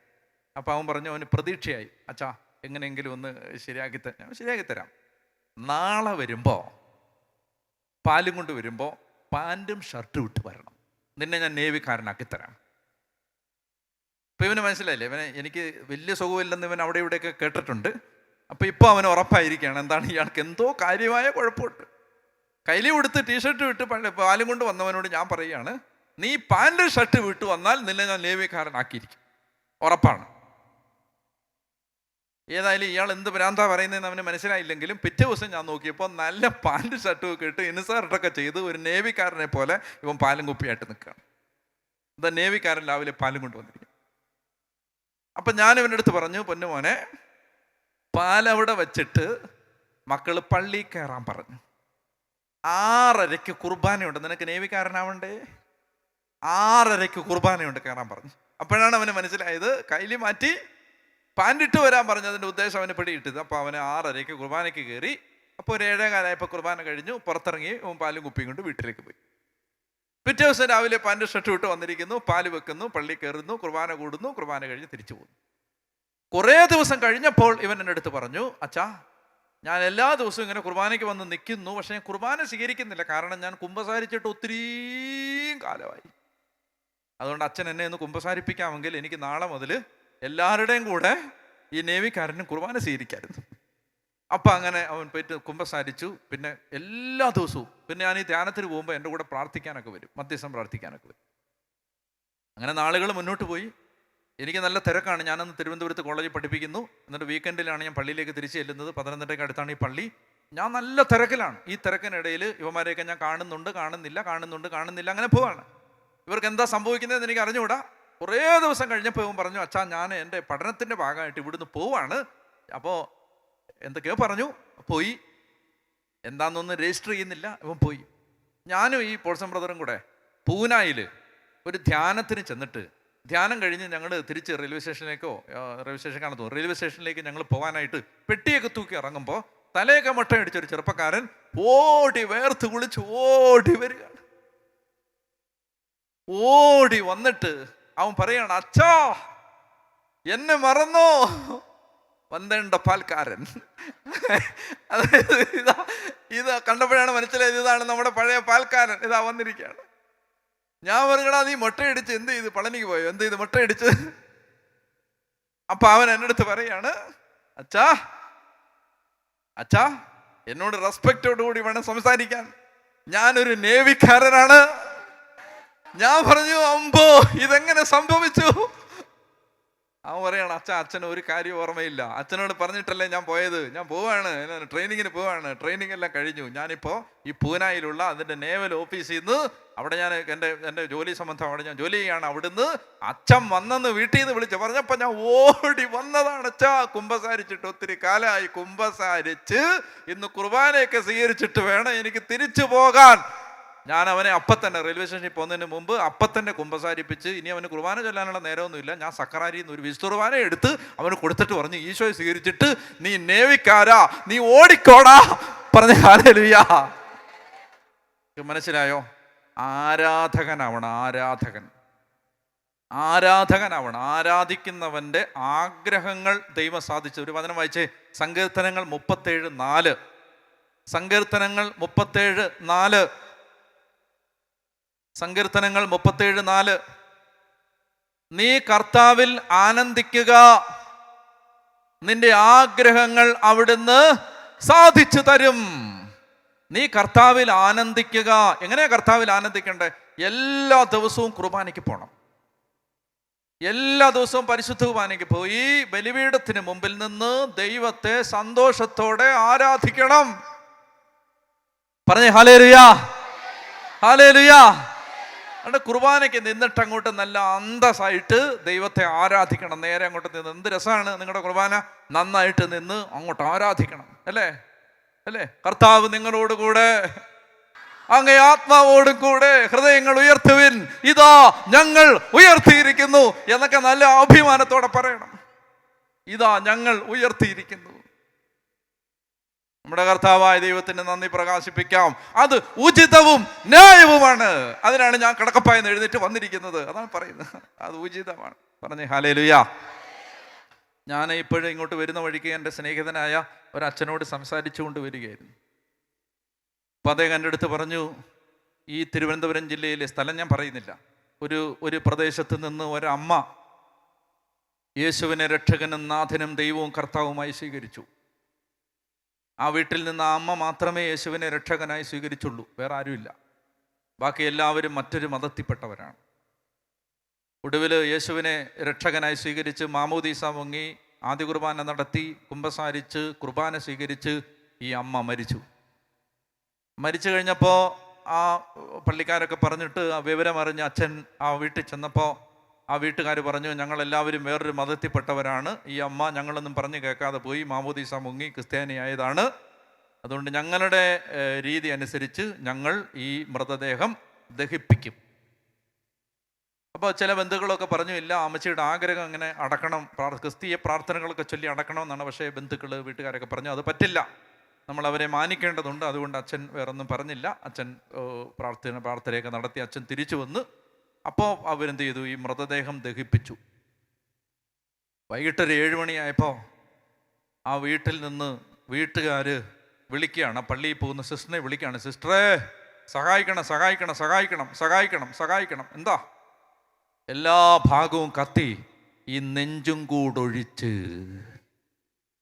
അപ്പം അവൻ പറഞ്ഞു, അവന് പ്രതീക്ഷയായി, അച്ഛാ എങ്ങനെയെങ്കിലും ഒന്ന് ശരിയാക്കി തരാം. നാളെ വരുമ്പോൾ പാലും കൊണ്ട് വരുമ്പോൾ പാൻറ്റും ഷർട്ടും ഇട്ട് വരണം, നിന്നെ ഞാൻ നേവിക്കാരനാക്കി തരാം. ഇപ്പം ഇവന് മനസ്സിലായില്ലേ, എനിക്ക് വലിയ സുഖമില്ലെന്ന് ഇവൻ അവിടെ ഇവിടെയൊക്കെ കേട്ടിട്ടുണ്ട്. അപ്പം ഇപ്പോൾ അവന് ഉറപ്പായിരിക്കുകയാണ് എന്താണ്, ഇയാൾക്ക് എന്തോ കാര്യമായ കുഴപ്പമുണ്ട്. കയ്യിൽ കൊടുത്ത് ടീഷർട്ട് വിട്ട് പാലും കൊണ്ട് വന്നവനോട് ഞാൻ പറയുകയാണ്, നീ പാൻറ്റും ഷർട്ട് വിട്ട് വന്നാൽ നിന്നെ ഞാൻ നേവിക്കാരനാക്കിയിരിക്കും, ഉറപ്പാണ്. ഏതായാലും ഇയാൾ എന്ത് ഭ്രാന്താ പറയുന്നതെന്ന് അവന് മനസ്സിലായില്ലെങ്കിലും പിറ്റേ ദിവസം ഞാൻ നോക്കിയപ്പോൾ നല്ല പാൻറ്റ് ഷർട്ടും ഒക്കെ ഇട്ട് ഇൻസർട്ടൊക്കെ ചെയ്ത് ഒരു നേവിക്കാരനെ പോലെ ഇവൻ പാലും കുപ്പിയായിട്ട് നിൽക്കുകയാണ്. എന്താ, നേവിക്കാരൻ രാവിലെ പാലും കൊണ്ടുവന്നിരിക്കും. അപ്പം ഞാൻ ഇവൻ്റെ അടുത്ത് പറഞ്ഞു, പൊന്നു മോനെ, പാലവിടെ വെച്ചിട്ട് മക്കള് പള്ളി കയറാൻ പറഞ്ഞു. 6:30 കുർബാനയുണ്ട്. നിനക്ക് നേവിക്കാരനാവണ്ടേ? 6:30 കുർബാനയുണ്ട്, കയറാൻ പറഞ്ഞു. അപ്പോഴാണ് അവന് മനസ്സിലായത്, കൈലി മാറ്റി പാൻറ്റിട്ട് വരാൻ പറഞ്ഞതിൻ്റെ ഉദ്ദേശം അവന് പിടിയിട്ടത്. അപ്പോൾ അവന് 6:30 കുർബാനയ്ക്ക് കയറി. അപ്പോൾ ഒരു 7:15 കുർബാന കഴിഞ്ഞു, പുറത്തിറങ്ങി പാലും കുപ്പിയും കൊണ്ട് വീട്ടിലേക്ക് പോയി. പിറ്റേ ദിവസം രാവിലെ പാൻറ് ഷർട്ട് വിട്ട് വന്നിരിക്കുന്നു, പാല് വെക്കുന്നു, പള്ളി കയറുന്നു, കുർബാന കൂടുന്നു, കുർബാന കഴിഞ്ഞ് തിരിച്ചു പോകുന്നു. കുറേ ദിവസം കഴിഞ്ഞപ്പോൾ ഇവൻ എൻ്റെ അടുത്ത് പറഞ്ഞു, അച്ഛാ, ഞാൻ എല്ലാ ദിവസവും ഇങ്ങനെ കുർബാനയ്ക്ക് വന്ന് നിൽക്കുന്നു, പക്ഷേ ഞാൻ കുർബാന സ്വീകരിക്കുന്നില്ല. കാരണം ഞാൻ കുമ്പസാരിച്ചിട്ട് ഒത്തിരി കാലമായി. അതുകൊണ്ട് അച്ഛൻ എന്നെ ഒന്ന് കുമ്പസാരിപ്പിക്കാമെങ്കിൽ എനിക്ക് നാളെ മുതൽ എല്ലാവരുടെയും കൂടെ ഈ നേവിക്കാരനും കുർബാന സ്വീകരിക്കായിരുന്നു. അപ്പം അങ്ങനെ അവൻ പോയിട്ട് കുമ്പസാരിച്ചു. പിന്നെ എല്ലാ ദിവസവും പിന്നെ ഞാൻ ഈ ധ്യാനത്തിന് പോകുമ്പോൾ എൻ്റെ കൂടെ പ്രാർത്ഥിക്കാനൊക്കെ വരും, മധ്യസ്ഥം പ്രാർത്ഥിക്കാനൊക്കെ വരും. അങ്ങനെ നാളുകൾ മുന്നോട്ട് പോയി. എനിക്ക് നല്ല തിരക്കാണ്. ഞാനന്ന് തിരുവനന്തപുരത്ത് കോളേജിൽ പഠിപ്പിക്കുന്നു. എന്നിട്ട് വീക്കെൻഡിലാണ് ഞാൻ പള്ളിയിലേക്ക് തിരിച്ചു ചെല്ലുന്നത്. പത്തനംതിട്ടയ്ക്ക് അടുത്താണ് ഈ പള്ളി. ഞാൻ നല്ല തിരക്കിലാണ്. ഈ തിരക്കിനിടയിൽ ഇവന്മാരെയൊക്കെ ഞാൻ കാണുന്നുണ്ട്, കാണുന്നില്ല, അങ്ങനെ പോവാണ്. ഇവർക്ക് എന്താ സംഭവിക്കുന്നതെന്ന് എനിക്ക് അറിഞ്ഞുകൂടാ. കുറേ ദിവസം കഴിഞ്ഞപ്പോൾ ഇവൻ പറഞ്ഞു, അച്ഛാ, ഞാൻ എൻ്റെ പഠനത്തിൻ്റെ ഭാഗമായിട്ട് ഇവിടുന്ന് പോവാണ്. അപ്പോൾ എന്തൊക്കെയോ പറഞ്ഞു, പോയി. എന്താണെന്നൊന്നും രജിസ്റ്റർ ചെയ്യുന്നില്ല. ഇവൻ പോയി. ഞാനും ഈ പോൾസൺ ബ്രദറും കൂടെ പൂനായിൽ ഒരു ധ്യാനത്തിന് ചെന്നിട്ട്, ധ്യാനം കഴിഞ്ഞ് ഞങ്ങൾ തിരിച്ച് റെയിൽവേ സ്റ്റേഷനിലേക്കാണ് തോന്നുന്നു, റെയിൽവേ സ്റ്റേഷനിലേക്ക് ഞങ്ങൾ പോകാനായിട്ട് പെട്ടിയൊക്കെ തൂക്കി ഇറങ്ങുമ്പോൾ തലയൊക്കെ മുട്ടയടിച്ചൊരു ചെറുപ്പക്കാരൻ ഓടി വേർത്ത് കുളിച്ച് ഓടി വരികയാണ്. ഓടി വന്നിട്ട് അവൻ പറയാണ്, അച്ഛാ, എന്നെ മറന്നോ? വന്നേണ്ട പാൽക്കാരൻ. അതായത് ഇതാ കണ്ടപ്പോഴാണ് മനസ്സിലായത്, ഇതാണ് നമ്മുടെ പഴയ പാൽക്കാരൻ, ഇതാ വന്നിരിക്കുകയാണ്. ഞാൻ പറയണ, നീ മുട്ടയടിച്ച് എന്ത് ചെയ്ത്? പളനിക്ക് പോയോ? എന്ത് ചെയ്ത് മുട്ടയടിച്ച്? അപ്പൊ അവൻ എൻ്റെ അടുത്ത് പറയാണ്, അച്ഛാ, എന്നോട് റെസ്പെക്റ്റോടുകൂടി വേണം സംസാരിക്കാൻ. ഞാനൊരു നേവിക്കാരനാണ്. ഞാൻ പറഞ്ഞു, അമ്പോ, ഇതെങ്ങനെ സംഭവിച്ചു? അവൻ പറയാണ്, അച്ഛന് ഒരു കാര്യം ഓർമ്മയില്ല. അച്ഛനോട് പറഞ്ഞിട്ടല്ലേ ഞാൻ പോയത്. ഞാൻ പോവാണ്, ട്രെയിനിങ്ങിന് പോവാണ്. ട്രെയിനിങ് എല്ലാം കഴിഞ്ഞു. ഞാനിപ്പോൾ ഈ പൂനായിലുള്ള അതിൻ്റെ നേവൽ ഓഫീസിൽ നിന്ന്, അവിടെ ഞാൻ എൻ്റെ ജോലി സംബന്ധം അവിടെ ഞാൻ ജോലി ചെയ്യാണ്. അവിടുന്ന് അച്ഛൻ വന്നെന്ന് വീട്ടിൽ നിന്ന് വിളിച്ച് പറഞ്ഞപ്പോൾ ഞാൻ ഓടി വന്നതാണ്. അച്ഛാ, കുമ്പസാരിച്ചിട്ട് ഒത്തിരി കാലമായി. കുമ്പസാരിച്ച് ഇന്ന് കുർബാനയൊക്കെ സ്വീകരിച്ചിട്ട് വേണം എനിക്ക് തിരിച്ചു പോകാൻ. ഞാൻ അവനെ അപ്പം തന്നെ റെയിൽവേ സ്റ്റേഷനിൽ പോകുന്നതിന് മുമ്പ് അപ്പം തന്നെ കുമ്പസാരിപ്പിച്ച്, ഇനി അവന് കുർബാന ചൊല്ലാനുള്ള നേരമൊന്നുമില്ല. ഞാൻ സക്കറാരിയിൽ നിന്ന് ഒരു വിശുദ്ധ എടുത്ത് അവന് കൊടുത്തിട്ട് പറഞ്ഞു, ഈശോയെ സ്വീകരിച്ചിട്ട് നീ നേവിക്കാരാ, നീ ഓടിക്കോടാ പറഞ്ഞ. ഹല്ലേലൂയ. മനസ്സിലായോ? ആരാധകനാവണം. ആരാധിക്കുന്നവൻ്റെ ആഗ്രഹങ്ങൾ ദൈവം സാധിച്ചു. ഒരു വചനം വായിച്ചേ, സങ്കീർത്തനങ്ങൾ 37:4. സങ്കീർത്തനങ്ങൾ 37:4. സങ്കീർത്തനങ്ങൾ 37:4. നീ കർത്താവിൽ ആനന്ദിക്കുക, നിന്റെ ആഗ്രഹങ്ങൾ അവിടുന്ന് സാധിച്ചു തരും. നീ കർത്താവിൽ ആനന്ദിക്കുക. എങ്ങനെയാ കർത്താവിൽ ആനന്ദിക്കണ്ടേ? എല്ലാ ദിവസവും കുർബാനയ്ക്ക് പോകണം. എല്ലാ ദിവസവും പരിശുദ്ധ കുർബാനയ്ക്ക് പോയി ബലിപീഠത്തിന് മുമ്പിൽ നിന്ന് ദൈവത്തെ സന്തോഷത്തോടെ ആരാധിക്കണം. പറഞ്ഞേ ഹല്ലേലൂയ, ഹല്ലേലൂയ. അവിടെ കുർബാനയ്ക്ക് നിന്നിട്ട് അങ്ങോട്ട് നല്ല അന്തസ്സായിട്ട് ദൈവത്തെ ആരാധിക്കണം. നേരെ അങ്ങോട്ട് നിന്ന്, എന്ത് രസമാണ് നിങ്ങളുടെ കുർബാന, നന്നായിട്ട് നിന്ന് അങ്ങോട്ട് ആരാധിക്കണം. അല്ലേ? കർത്താവ് നിങ്ങളോട് കൂടെ, അങ്ങേ ആത്മാവോടും കൂടെ ഹൃദയങ്ങൾ ഉയർത്തുവിൻ, ഇതാ ഞങ്ങൾ ഉയർത്തിയിരിക്കുന്നു എന്നൊക്കെ നല്ല അഭിമാനത്തോടെ പറയണം. ഇതാ ഞങ്ങൾ ഉയർത്തിയിരിക്കുന്നു. നമ്മുടെ കർത്താവായ ദൈവത്തിന് നന്ദി പ്രകാശിപ്പിക്കാം. അത് ഉചിതവും ന്യായവുമാണ്. അതിനാണ് ഞാൻ കിടക്കപ്പായെന്ന് എഴുന്നേറ്റ് വന്നിരിക്കുന്നത്. അതാണ് പറയുന്നത്, അത് ഉചിതമാണ്. പറഞ്ഞേ ഹല്ലേലൂയ. ഞാൻ ഇപ്പോഴും ഇങ്ങോട്ട് വരുന്ന വഴിക്ക് എൻ്റെ സ്നേഹിതനായ ഒരച്ഛനോട് സംസാരിച്ചു കൊണ്ട് വരികയായിരുന്നു. അപ്പോൾ അദ്ദേഹം എൻ്റെ അടുത്ത് പറഞ്ഞു, ഈ തിരുവനന്തപുരം ജില്ലയിലെ സ്ഥലം ഞാൻ പറയുന്നില്ല, ഒരു പ്രദേശത്ത് നിന്ന് ഒരമ്മ യേശുവിനെ രക്ഷകനും നാഥനും ദൈവവും കർത്താവുമായി സ്വീകരിച്ചു. ആ വീട്ടിൽ നിന്ന് ആ അമ്മ മാത്രമേ യേശുവിനെ രക്ഷകനായി സ്വീകരിച്ചുള്ളൂ, വേറെ ആരുമില്ല. ബാക്കി എല്ലാവരും മറ്റൊരു മതത്തിൽപ്പെട്ടവരാണ്. ഒടുവിൽ യേശുവിനെ രക്ഷകനായി സ്വീകരിച്ച് മാമോദീസ മുങ്ങി ആദ്യ കുർബാന നടത്തി കുമ്പസാരിച്ച് കുർബാന സ്വീകരിച്ച് ഈ അമ്മ മരിച്ചു. മരിച്ചു കഴിഞ്ഞപ്പോൾ ആ പള്ളിക്കാരൊക്കെ പറഞ്ഞിട്ട് ആ വിവരമറിഞ്ഞ് അച്ഛൻ ആ വീട്ടിൽ ചെന്നപ്പോൾ ആ വീട്ടുകാർ പറഞ്ഞു, ഞങ്ങളെല്ലാവരും വേറൊരു മതത്തിൽപ്പെട്ടവരാണ്. ഈ അമ്മ ഞങ്ങളൊന്നും പറഞ്ഞു കേൾക്കാതെ പോയി മാമോദീസ മുങ്ങി ക്രിസ്ത്യാനിയായതാണ്. അതുകൊണ്ട് ഞങ്ങളുടെ രീതി അനുസരിച്ച് ഞങ്ങൾ ഈ മൃതദേഹം ദഹിപ്പിക്കും. അപ്പോൾ ചില ബന്ധുക്കളൊക്കെ പറഞ്ഞു, ഇല്ല അമ്മച്ചിയുടെ ആഗ്രഹം അങ്ങനെ അടക്കണം, ക്രിസ്തീയ പ്രാർത്ഥനകളൊക്കെ ചൊല്ലി അടക്കണമെന്നാണ്. പക്ഷേ ബന്ധുക്കൾ വീട്ടുകാരൊക്കെ പറഞ്ഞു അത് പറ്റില്ല, നമ്മൾ അവരെ മാനിക്കേണ്ടതുണ്ട്. അതുകൊണ്ട് അച്ഛൻ വേറൊന്നും പറഞ്ഞില്ല. അച്ഛൻ പ്രാർത്ഥനയൊക്കെ നടത്തി അച്ഛൻ തിരിച്ചു വന്ന് അപ്പോൾ അവരെന്ത് ചെയ്തു, ഈ മൃതദേഹം ദഹിപ്പിച്ചു. വൈകിട്ടൊരു 7 മണിയായപ്പോൾ ആ വീട്ടിൽ നിന്ന് വീട്ടുകാർ വിളിക്കുകയാണ്, പള്ളിയിൽ പോകുന്ന സിസ്റ്ററിനെ വിളിക്കുകയാണ്, സിസ്റ്ററെ സഹായിക്കണം സഹായിക്കണം സഹായിക്കണം സഹായിക്കണം സഹായിക്കണം. എന്താ? എല്ലാ ഭാഗവും കത്തി, ഈ നെഞ്ചും കൂടൊഴിച്ച്.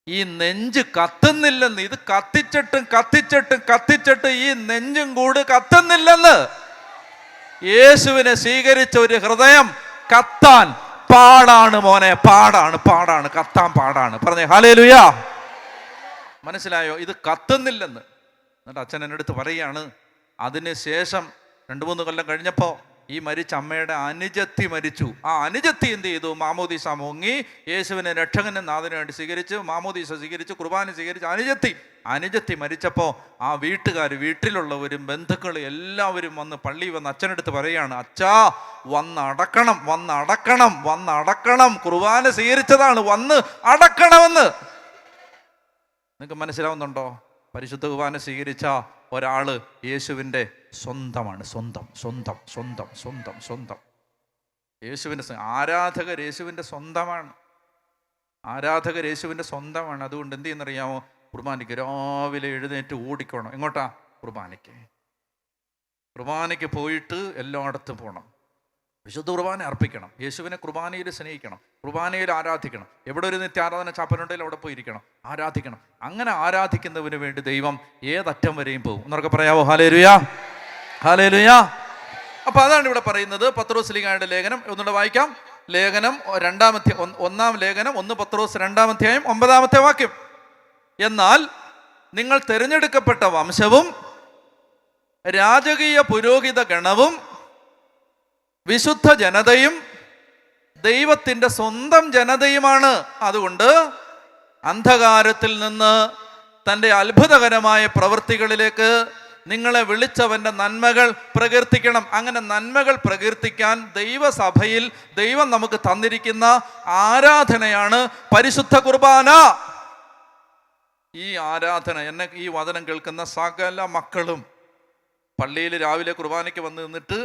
ഈ നെഞ്ച് കത്തുന്നില്ലെന്ന്, ഇത് കത്തിച്ചിട്ടും കത്തിച്ചിട്ടും കത്തിച്ചിട്ട് ഈ നെഞ്ചും കൂട് കത്തുന്നില്ലെന്ന്. യേശുവിനെ സ്വീകരിച്ച ഒരു ഹൃദയം കത്താൻ പാടാണ് മോനെ, പാടാണ് പാടാണ്, കത്താൻ പാടാണ്. പറഞ്ഞേ ഹല്ലേലൂയ. മനസ്സിലായോ? ഇത് കത്തുന്നില്ലെന്ന്. എന്നിട്ട് അച്ഛൻ എൻ്റെ അടുത്ത് പറയുകയാണ്, അതിന് ശേഷം 2-3 കൊല്ലം കഴിഞ്ഞപ്പോൾ ഈ മരിച്ച അമ്മയുടെ അനുജത്തി മരിച്ചു. ആ അനുജത്തി എന്ത് ചെയ്തു? മാമോദീസ മുങ്ങി, യേശുവിനെ രക്ഷകനും നാഥനുമായിട്ട് സ്വീകരിച്ച്, മാമോദീസ സ്വീകരിച്ച്, കുർബാന സ്വീകരിച്ച് അനുജത്തി മരിച്ചപ്പോൾ ആ വീട്ടിലുള്ളവരും ബന്ധുക്കൾ എല്ലാവരും വന്ന് പള്ളിയിൽ വന്ന് അച്ഛനടുത്ത് പറയുകയാണ്, അച്ഛാ വന്നടക്കണം വന്നടക്കണം വന്നടക്കണം, കുർബാന സ്വീകരിച്ചതാണ്, വന്ന് അടക്കണമെന്ന്. നിങ്ങൾക്ക് മനസ്സിലാവുന്നുണ്ടോ? പരിശുദ്ധ കുർബാന സ്വീകരിച്ച ഒരാള് യേശുവിൻ്റെ സ്വന്തമാണ്. സ്വന്തം സ്വന്തം സ്വന്തം സ്വന്തം സ്വന്തം യേശുവിൻ്റെ ആരാധകർ യേശുവിൻ്റെ സ്വന്തമാണ്. ആരാധകർ യേശുവിൻ്റെ സ്വന്തമാണ്. അതുകൊണ്ട് എന്ത് ചെയ്യുന്നറിയാമോ? കുർബാനയ്ക്ക് രാവിലെ എഴുന്നേറ്റ് ഓടിക്കണം. എങ്ങോട്ടാ? കുർബാനയ്ക്ക് പോയിട്ട് എല്ലായിടത്തും പോകണം. വിശുദ്ധ കുർബാന അർപ്പിക്കണം. യേശുവിനെ കുർബാനയിൽ സ്നേഹിക്കണം, കുർബാനയിൽ ആരാധിക്കണം. എവിടെ ഒരു നിത്യാരാധന ചാപ്പനുണ്ടെങ്കിൽ അവിടെ പോയിരിക്കണം, ആരാധിക്കണം. അങ്ങനെ ആരാധിക്കുന്നതിന് വേണ്ടി ദൈവം ഏതറ്റം വരെയും പോകും. എന്നൊക്കെ പറയാവോ? Hallelujah hallelujah. അപ്പൊ അതാണ് ഇവിടെ പറയുന്നത്. പത്രോസ്ലീഹായുടെ ലേഖനം ഒന്നുകൂടെ വായിക്കാം. ലേഖനം 1 ലേഖനം 1 പത്രോസ് 2-ാം അധ്യായം 9-ാമത്തെ വാക്യം. എന്നാൽ നിങ്ങൾ തിരഞ്ഞെടുക്കപ്പെട്ട വംശവും രാജകീയ പുരോഹിത ഗണവും വിശുദ്ധ ജനതയും ദൈവത്തിൻ്റെ സ്വന്തം ജനതയുമാണ്. അതുകൊണ്ട് അന്ധകാരത്തിൽ നിന്ന് തൻ്റെ അത്ഭുതകരമായ പ്രവൃത്തികളിലേക്ക് നിങ്ങളെ വിളിച്ചവൻ്റെ നന്മകൾ പ്രകീർത്തിക്കണം. അങ്ങനെ നന്മകൾ പ്രകീർത്തിക്കാൻ ദൈവസഭയിൽ ദൈവം നമുക്ക് തന്നിരിക്കുന്ന ആരാധനയാണ് പരിശുദ്ധ കുർബാന. ഈ ആരാധന എന്നെ ഈ വചനം കേൾക്കുന്ന സകല മക്കളും പള്ളിയിൽ രാവിലെ കുർബാനയ്ക്ക് വന്ന് നിന്നിട്ട്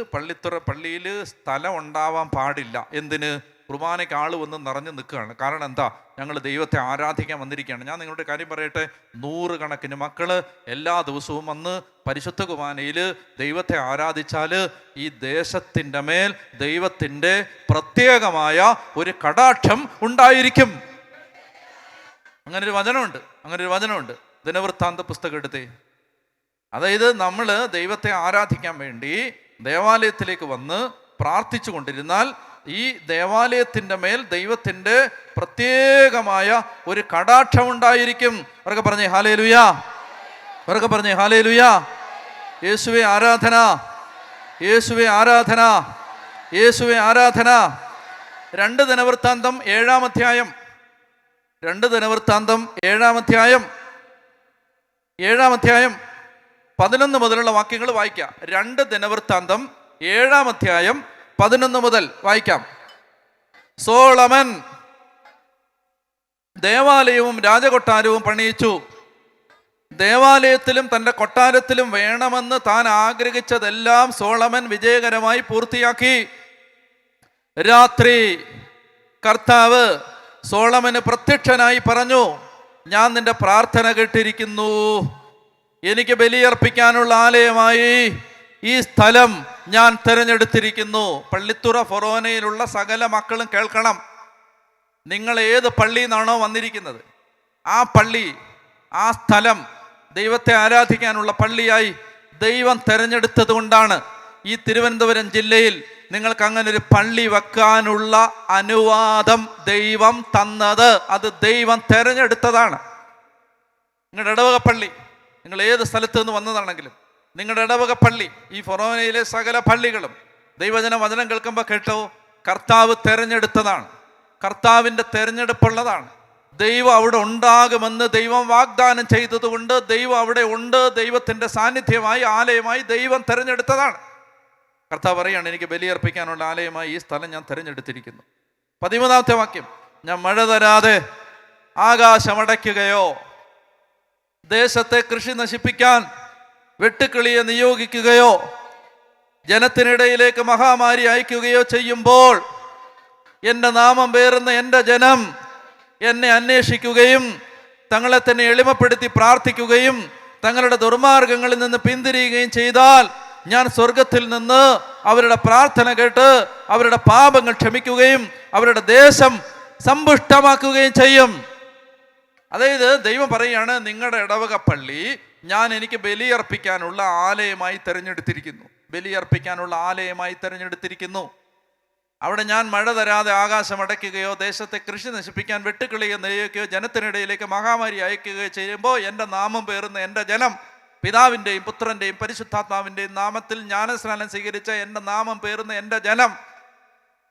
പള്ളിയിൽ സ്ഥലം ഉണ്ടാവാൻ പാടില്ല. എന്തിന്? കുർബാനയ്ക്ക് ആൾ വന്ന് നിറഞ്ഞു നിൽക്കുകയാണ്. കാരണം എന്താ? ഞങ്ങൾ ദൈവത്തെ ആരാധിക്കാൻ വന്നിരിക്കുകയാണ്. ഞാൻ നിങ്ങളുടെ കാര്യം പറയട്ടെ, 100 കണക്കിന് മക്കൾ എല്ലാ ദിവസവും വന്ന് പരിശുദ്ധ കുർബാനയിൽ ദൈവത്തെ ആരാധിച്ചാൽ ഈ ദേശത്തിൻ്റെ മേൽ ദൈവത്തിൻ്റെ പ്രത്യേകമായ ഒരു കടാക്ഷം ഉണ്ടായിരിക്കും. അങ്ങനൊരു വചനമുണ്ട്. ദിനവൃത്താന്ത പുസ്തകം എടുത്തേ. അതായത് നമ്മൾ ദൈവത്തെ ആരാധിക്കാൻ വേണ്ടി ദേവാലയത്തിലേക്ക് വന്ന് പ്രാർത്ഥിച്ചു കൊണ്ടിരുന്നാൽ ഈ ദേവാലയത്തിൻ്റെ മേൽ ദൈവത്തിൻ്റെ പ്രത്യേകമായ ഒരു കടാക്ഷം ഉണ്ടായിരിക്കും. അവരൊക്കെ പറഞ്ഞേ ഹല്ലേലൂയ. അവരൊക്കെ പറഞ്ഞേ ഹല്ലേലൂയ. യേശുവേ ആരാധന, യേശുവേ ആരാധന, യേശുവേ ആരാധന. 2 ദിനവൃത്താന്തം 7-ാം അധ്യായം 7-ാം അധ്യായം 11 മുതലുള്ള വാക്യങ്ങൾ വായിക്കാം. 2 ദിനവൃത്താന്തം 7-ാം അധ്യായം 11 മുതൽ വായിക്കാം. സോളമൻ ദേവാലയവും രാജകൊട്ടാരവും പണിയിച്ചു. ദേവാലയത്തിലും തൻ്റെ കൊട്ടാരത്തിലും വേണമെന്ന് താൻ ആഗ്രഹിച്ചതെല്ലാം സോളമൻ വിജയകരമായി പൂർത്തിയാക്കി. രാത്രി കർത്താവ് സോളമന് പ്രത്യക്ഷനായി പറഞ്ഞു, ഞാൻ നിന്റെ പ്രാർത്ഥന കേട്ടിരിക്കുന്നു. എനിക്ക് ബലിയർപ്പിക്കാനുള്ള ആലയമായി ഈ സ്ഥലം ഞാൻ തിരഞ്ഞെടുത്തിരിക്കുന്നു. പള്ളിത്തുറ ഫൊറോനയിലുള്ള സകല മക്കളും കേൾക്കണം. നിങ്ങൾ ഏത് പള്ളിയിൽ നിന്നാണോ വന്നിരിക്കുന്നത്, ആ പള്ളി, ആ സ്ഥലം ദൈവത്തെ ആരാധിക്കാനുള്ള പള്ളിയായി ദൈവം തിരഞ്ഞെടുത്തത് കൊണ്ടാണ് ഈ തിരുവനന്തപുരം ജില്ലയിൽ നിങ്ങൾക്ക് അങ്ങനെ ഒരു പള്ളി വെക്കാനുള്ള അനുവാദം ദൈവം തന്നത്. അത് ദൈവം തിരഞ്ഞെടുത്തതാണ്. നിങ്ങളുടെ ഇടവക പള്ളി, നിങ്ങൾ ഏത് സ്ഥലത്ത് നിന്ന് വന്നതാണെങ്കിലും നിങ്ങളുടെ ഇടവക പള്ളി, ഈ ഫൊറോനയിലെ സകല പള്ളികളും വചനം കേൾക്കുമ്പോൾ കേട്ടോ, കർത്താവ് തിരഞ്ഞെടുത്തതാണ്, കർത്താവിൻ്റെ തിരഞ്ഞെടുപ്പുള്ളതാണ്. ദൈവം അവിടെ ഉണ്ടാകുമെന്ന് ദൈവം വാഗ്ദാനം ചെയ്തതുകൊണ്ട് ദൈവം അവിടെ ഉണ്ട്. ദൈവത്തിൻ്റെ സാന്നിധ്യമായി, ആലയമായി ദൈവം തിരഞ്ഞെടുത്തതാണ്. കർത്താവ് പറയാണ്, എനിക്ക് ബലിയർപ്പിക്കാനുള്ള ആലയമായി ഈ സ്ഥലം ഞാൻ തിരഞ്ഞെടുത്തിരിക്കുന്നു. 13-ാമത്തെ വാക്യം, ഞാൻ മഴ തരാതെ ആകാശമടയ്ക്കുകയോ ദേശത്തെ കൃഷി നശിപ്പിക്കാൻ വെട്ടുക്കിളിയെ നിയോഗിക്കുകയോ ജനത്തിനിടയിലേക്ക് മഹാമാരി അയക്കുകയോ ചെയ്യുമ്പോൾ എൻ്റെ നാമം പേറുന്ന എൻ്റെ ജനം എന്നെ അന്വേഷിക്കുകയും തങ്ങളെ തന്നെ എളിമപ്പെടുത്തി പ്രാർത്ഥിക്കുകയും തങ്ങളുടെ ദുർമാർഗങ്ങളിൽ നിന്ന് പിന്തിരിയുകയും ചെയ്താൽ ഞാൻ സ്വർഗത്തിൽ നിന്ന് അവരുടെ പ്രാർത്ഥന കേട്ട് അവരുടെ പാപങ്ങൾ ക്ഷമിക്കുകയും അവരുടെ ദേശം സമ്പുഷ്ടമാക്കുകയും ചെയ്യും. അതായത് ദൈവം പറയുകയാണ്, നിങ്ങളുടെ ഇടവക പള്ളി ഞാൻ എനിക്ക് ബലിയർപ്പിക്കാനുള്ള ആലയമായി തിരഞ്ഞെടുത്തിരിക്കുന്നു. ബലിയർപ്പിക്കാനുള്ള ആലയമായി തിരഞ്ഞെടുത്തിരിക്കുന്നു. അവിടെ ഞാൻ മഴ തരാതെ ആകാശം അടയ്ക്കുകയോ ദേശത്തെ കൃഷി നശിപ്പിക്കാൻ വെട്ടുക്കിളിയെ നിയോഗിക്കുകയോ ജനത്തിനിടയിലേക്ക് മഹാമാരി അയക്കുകയോ ചെയ്യുമ്പോൾ എൻ്റെ നാമം പേറുന്ന എൻ്റെ ജനം, പിതാവിൻ്റെയും പുത്രൻ്റെയും പരിശുദ്ധാത്മാവിൻ്റെയും നാമത്തിൽ ജ്ഞാനസ്നാനം സ്വീകരിച്ച എൻ്റെ നാമം പേറുന്ന എൻ്റെ ജനം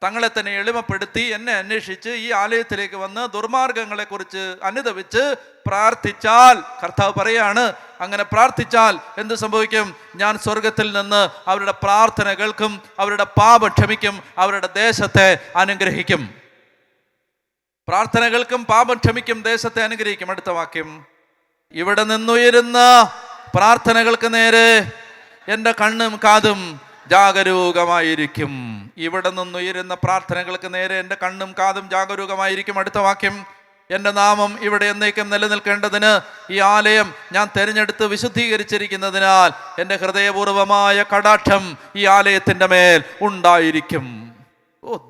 തങ്ങളെ തന്നെ എളിമപ്പെടുത്തി എന്നെ അന്വേഷിച്ച് ഈ ആലയത്തിലേക്ക് വന്ന് ദുർമാർഗങ്ങളെക്കുറിച്ച് അനുതപിച്ച് പ്രാർത്ഥിച്ചാൽ, കർത്താവ് പറയാണ്, അങ്ങനെ പ്രാർത്ഥിച്ചാൽ എന്ത് സംഭവിക്കും? ഞാൻ സ്വർഗത്തിൽ നിന്ന് അവരുടെ പ്രാർത്ഥന കേൾക്കും, അവരുടെ പാപം ക്ഷമിക്കും, അവരുടെ ദേശത്തെ അനുഗ്രഹിക്കും. പ്രാർത്ഥന കേൾക്കും, പാപം ക്ഷമിക്കും, ദേശത്തെ അനുഗ്രഹിക്കും. അടുത്ത വാക്യം, ഇവിടെ നിന്നുയരുന്ന പ്രാർത്ഥനകൾക്ക് നേരെ എൻ്റെ കണ്ണും കാതും ജാഗരൂകമായിരിക്കും. ഇവിടെ നിന്നുയരുന്ന പ്രാർത്ഥനകൾക്ക് നേരെ എൻ്റെ കണ്ണും കാതും ജാഗരൂകമായിരിക്കും. അടുത്ത വാക്യം, എൻ്റെ നാമം ഇവിടെ എന്നേക്കും നിലനിൽക്കേണ്ടതിന് ഈ ആലയം ഞാൻ തിരഞ്ഞെടുത്ത് വിശുദ്ധീകരിച്ചിരിക്കുന്നതിനാൽ എൻ്റെ ഹൃദയപൂർവമായ കടാക്ഷം ഈ ആലയത്തിൻ്റെ മേൽ ഉണ്ടായിരിക്കും.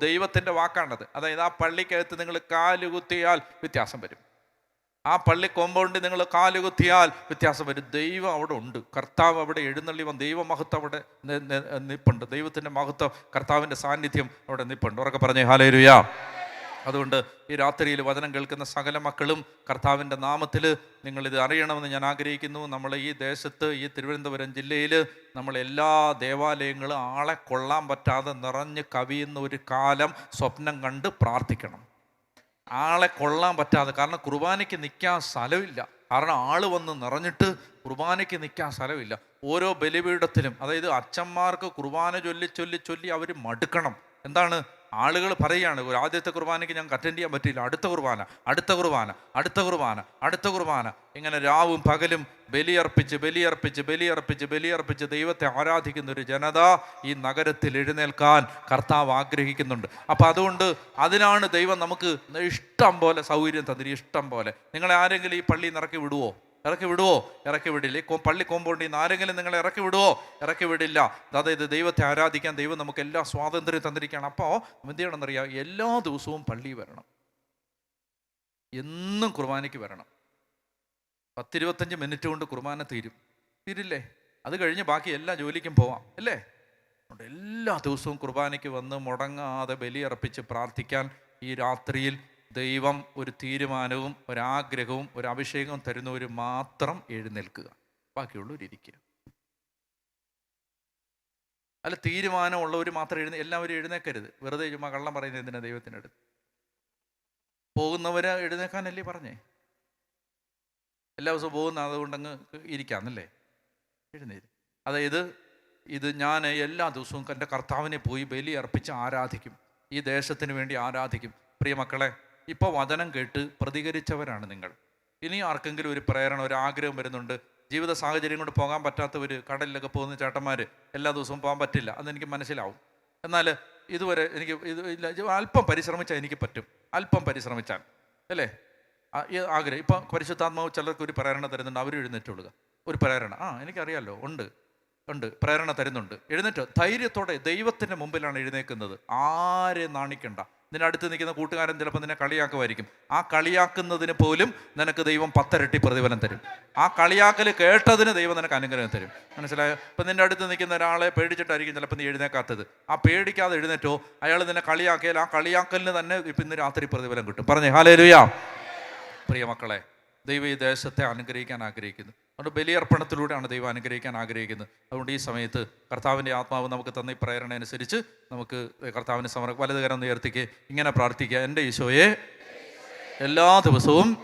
ദൈവത്തിൻ്റെ വാക്കാണത്. അതായത് ആ പള്ളിക്കകത്ത് നിങ്ങൾ കാലുകുത്തിയാൽ വ്യത്യാസം വരും. ആ പള്ളി കോമ്പൗണ്ടിൽ നിങ്ങൾ കാലുകുത്തിയാൽ വ്യത്യാസം വരും. ദൈവം അവിടെ ഉണ്ട്. കർത്താവ് അവിടെ എഴുന്നള്ളി വന്ന് ദൈവമഹത്വം അവിടെ നിപ്പുണ്ട്. ദൈവത്തിൻ്റെ മഹത്വം, കർത്താവിൻ്റെ സാന്നിധ്യം അവിടെ നിപ്പുണ്ട്. ഉറക്കെ പറഞ്ഞേ ഹല്ലേലൂയ. അതുകൊണ്ട് ഈ രാത്രിയിൽ വചനം കേൾക്കുന്ന സകല മക്കളും കർത്താവിൻ്റെ നാമത്തിൽ നിങ്ങളിത് അറിയണമെന്ന് ഞാൻ ആഗ്രഹിക്കുന്നു. നമ്മൾ ഈ ദേശത്ത്, ഈ തിരുവനന്തപുരം ജില്ലയിൽ നമ്മളെല്ലാ ദേവാലയങ്ങളും ആളെ കൊള്ളാൻ പറ്റാതെ നിറഞ്ഞ് കവിയുന്ന ഒരു കാലം സ്വപ്നം കണ്ട് പ്രാർത്ഥിക്കണം. ആളെ കൊള്ളാൻ പറ്റാതെ, കാരണം കുർബാനയ്ക്ക് നിൽക്കാൻ സ്ഥലമില്ല. കാരണം ആൾ വന്ന് നിറഞ്ഞിട്ട് കുർബാനയ്ക്ക് നിൽക്കാൻ സ്ഥലമില്ല. ഓരോ ബലിപീഠത്തിലും, അതായത് അച്ഛന്മാർക്ക് കുർബാന ചൊല്ലി അവർ മടുക്കണം. എന്താണ്? ആളുകൾ പറയുകയാണ്, ഒരു ആദ്യത്തെ കുർബാനയ്ക്ക് ഞങ്ങൾക്ക് അറ്റൻഡ് ചെയ്യാൻ പറ്റിയില്ല, അടുത്ത കുർബാന, അടുത്ത കുർബാന, അടുത്ത കുർബാന, അടുത്ത കുർബാന, ഇങ്ങനെ രാവും പകലും ബലിയർപ്പിച്ച് ദൈവത്തെ ആരാധിക്കുന്ന ഒരു ജനത ഈ നഗരത്തിൽ എഴുന്നേൽക്കാൻ കർത്താവ് ആഗ്രഹിക്കുന്നുണ്ട്. അപ്പം അതുകൊണ്ട് അതിനാണ് ദൈവം നമുക്ക് ഇഷ്ടം പോലെ സൗകര്യം തന്നിരി. ഇഷ്ടം പോലെ നിങ്ങളെ ആരെങ്കിലും ഈ പള്ളിയിൽ നിന്ന് ഇറക്കി വിടുവോ? ഇറക്കി വിടില്ല. ഈ പള്ളി കോമ്പൗണ്ടിൽ നിന്ന് ആരെങ്കിലും നിങ്ങളെ ഇറക്കി വിടുവോ? ഇറക്കി വിടില്ല. അതായത് ദൈവത്തെ ആരാധിക്കാൻ ദൈവം നമുക്ക് എല്ലാ സ്വാതന്ത്ര്യം തന്നിരിക്കുകയാണ്. അപ്പോൾ എന്ത് ചെയ്യണമെന്നറിയാം? എല്ലാ ദിവസവും പള്ളിയിൽ വരണം, എന്നും കുർബാനയ്ക്ക് വരണം. 10-25 മിനിറ്റ് കൊണ്ട് കുർബാന തീരില്ലേ? അത് കഴിഞ്ഞ് ബാക്കി എല്ലാ ജോലിക്കും പോവാം, അല്ലേ? അതുകൊണ്ട് എല്ലാ ദിവസവും കുർബാനയ്ക്ക് വന്ന് മുടങ്ങാതെ ബലിയർപ്പിച്ച് പ്രാർത്ഥിക്കാൻ ഈ രാത്രിയിൽ ദൈവം ഒരു തീരുമാനവും ഒരാഗ്രഹവും ഒരു അഭിഷേകവും തരുന്നവർ മാത്രം എഴുന്നേൽക്കുക, ബാക്കിയുള്ളവർ ഇരിക്കുക. അല്ല, തീരുമാനമുള്ളവർ മാത്രം എല്ലാവരും എഴുന്നേക്കരുത്. വെറുതെ ചുമ്മാ കള്ളം പറയുന്നത് എന്തിനാ? ദൈവത്തിനടുത്ത് പോകുന്നവര് എഴുന്നേക്കാനല്ലേ പറഞ്ഞേ? എല്ലാ ദിവസവും പോകുന്ന അതുകൊണ്ടങ്ങ് ഇരിക്കാന്നല്ലേ? എഴുന്നേര്. അതായത് ഇത് ഞാൻ എല്ലാ ദിവസവും എൻ്റെ കർത്താവിനെ പോയി ബലി അർപ്പിച്ച് ആരാധിക്കും, ഈ ദേശത്തിന് വേണ്ടി ആരാധിക്കും. പ്രിയ മക്കളെ, ഇപ്പോൾ വചനം കേട്ട് പ്രതികരിച്ചവരാണ് നിങ്ങൾ. ഇനി ആർക്കെങ്കിലും ഒരു പ്രേരണ, ഒരു ആഗ്രഹം വരുന്നുണ്ട്, ജീവിത സാഹചര്യം കൊണ്ട് പോകാൻ പറ്റാത്തവർ, കടലിലൊക്കെ പോകുന്ന ചേട്ടന്മാർ, എല്ലാ ദിവസവും പോകാൻ പറ്റില്ല, അതെനിക്ക് മനസ്സിലാവും. എന്നാൽ ഇതുവരെ എനിക്ക് അല്പം പരിശ്രമിച്ചാൽ എനിക്ക് പറ്റും. അല്പം പരിശ്രമിച്ചാൽ അല്ലേ ആഗ്രഹം. ഇപ്പം പരിശുദ്ധാത്മാവ് ചിലർക്ക് ഒരു പ്രേരണ തരുന്നുണ്ട്, അവർ എഴുന്നേറ്റുകൊള്ളുക. ഒരു പ്രേരണ, എനിക്കറിയാമല്ലോ, ഉണ്ട് പ്രേരണ തരുന്നുണ്ട്. എഴുന്നേറ്റ് ധൈര്യത്തോടെ ദൈവത്തിൻ്റെ മുമ്പിലാണ് എഴുന്നേൽക്കുന്നത്. ആരെ നാണിക്കണ്ട. നിന്നടുത്ത് നിൽക്കുന്ന കൂട്ടുകാരൻ ചിലപ്പോൾ നിന്നെ കളിയാക്കുമായിരിക്കും. ആ കളിയാക്കുന്നതിന് പോലും നിനക്ക് ദൈവം 10 ഇരട്ടി പ്രതിഫലം തരും. ആ കളിയാക്കൽ കേട്ടതിന് ദൈവം നിനക്ക് അനുഗ്രഹം തരും. മനസ്സിലായോ? ഇപ്പം നിൻ്റെ അടുത്ത് നിൽക്കുന്ന ഒരാളെ പേടിച്ചിട്ടായിരിക്കും ചിലപ്പോൾ നീ എഴുന്നേക്കാത്തത്. ആ പേടിക്കാതെ എഴുന്നേറ്റോ, അയാൾ നിന്നെ കളിയാക്കിയാൽ ആ കളിയാക്കലിന് തന്നെ ഇപ്പം ഇന്ന് രാത്രി പ്രതിഫലം കിട്ടും. പറഞ്ഞേ ഹല്ലേലൂയ. പ്രിയ മക്കളെ, ദൈവം ഈ ദേശത്തെ അനുഗ്രഹിക്കാൻ ആഗ്രഹിക്കുന്നു. അതുകൊണ്ട് ബലിയർപ്പണത്തിലൂടെയാണ് ദൈവം അനുഗ്രഹിക്കാൻ ആഗ്രഹിക്കുന്നത്. അതുകൊണ്ട് ഈ സമയത്ത് കർത്താവിൻ്റെ ആത്മാവ് നമുക്ക് തന്ന ഈ പ്രേരണ അനുസരിച്ച് നമുക്ക് കർത്താവിന് വലതുകരം ഉയർത്തിക്ക് ഇങ്ങനെ പ്രാർത്ഥിക്കുക. എൻ്റെ ഈശോയെ, എല്ലാ ദിവസവും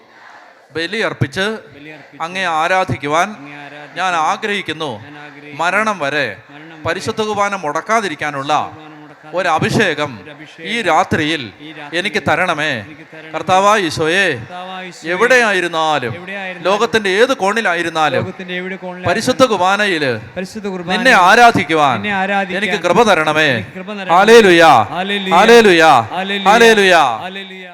ബലിയർപ്പിച്ച് ബലിയർപ്പിച്ച് അങ്ങേ ആരാധിക്കുവാൻ അങ്ങേ ആരാധിക്കുവാൻ ഞാൻ ആഗ്രഹിക്കുന്നു. ഞാൻ ആഗ്രഹിക്കുന്നു. മരണം വരെ മരണം പരിശുദ്ധ കുർബാന മുടക്കാതിരിക്കാനുള്ള മുടക്കാതെ ഒരഭിഷേകം ഈ രാത്രിയിൽ എനിക്ക് തരണമേ. എനിക്ക് തരണമേ. കർത്താവായ ഈശോയെ, കർത്താവായ ഈശോയെ, എവിടെയായിരുന്നാലും എവിടെയായിരുന്നാലും ലോകത്തിന്റെ ഏത് കോണിലായിരുന്നാലും ലോകത്തിന്റെ എവിടെ കോണിലായിരുന്നാലും പരിശുദ്ധ കുർബാനയില് പരിശുദ്ധ കുർബാന നിന്നെ ആരാധിക്കുവാൻ നിന്നെ ആരാധിക്കാൻ എനിക്ക് കൃപ തരണമേ. എനിക്ക് കൃപ തരണമേ. Hallelujah, hallelujah, hallelujah, hallelujah, hallelujah. Hallelujah.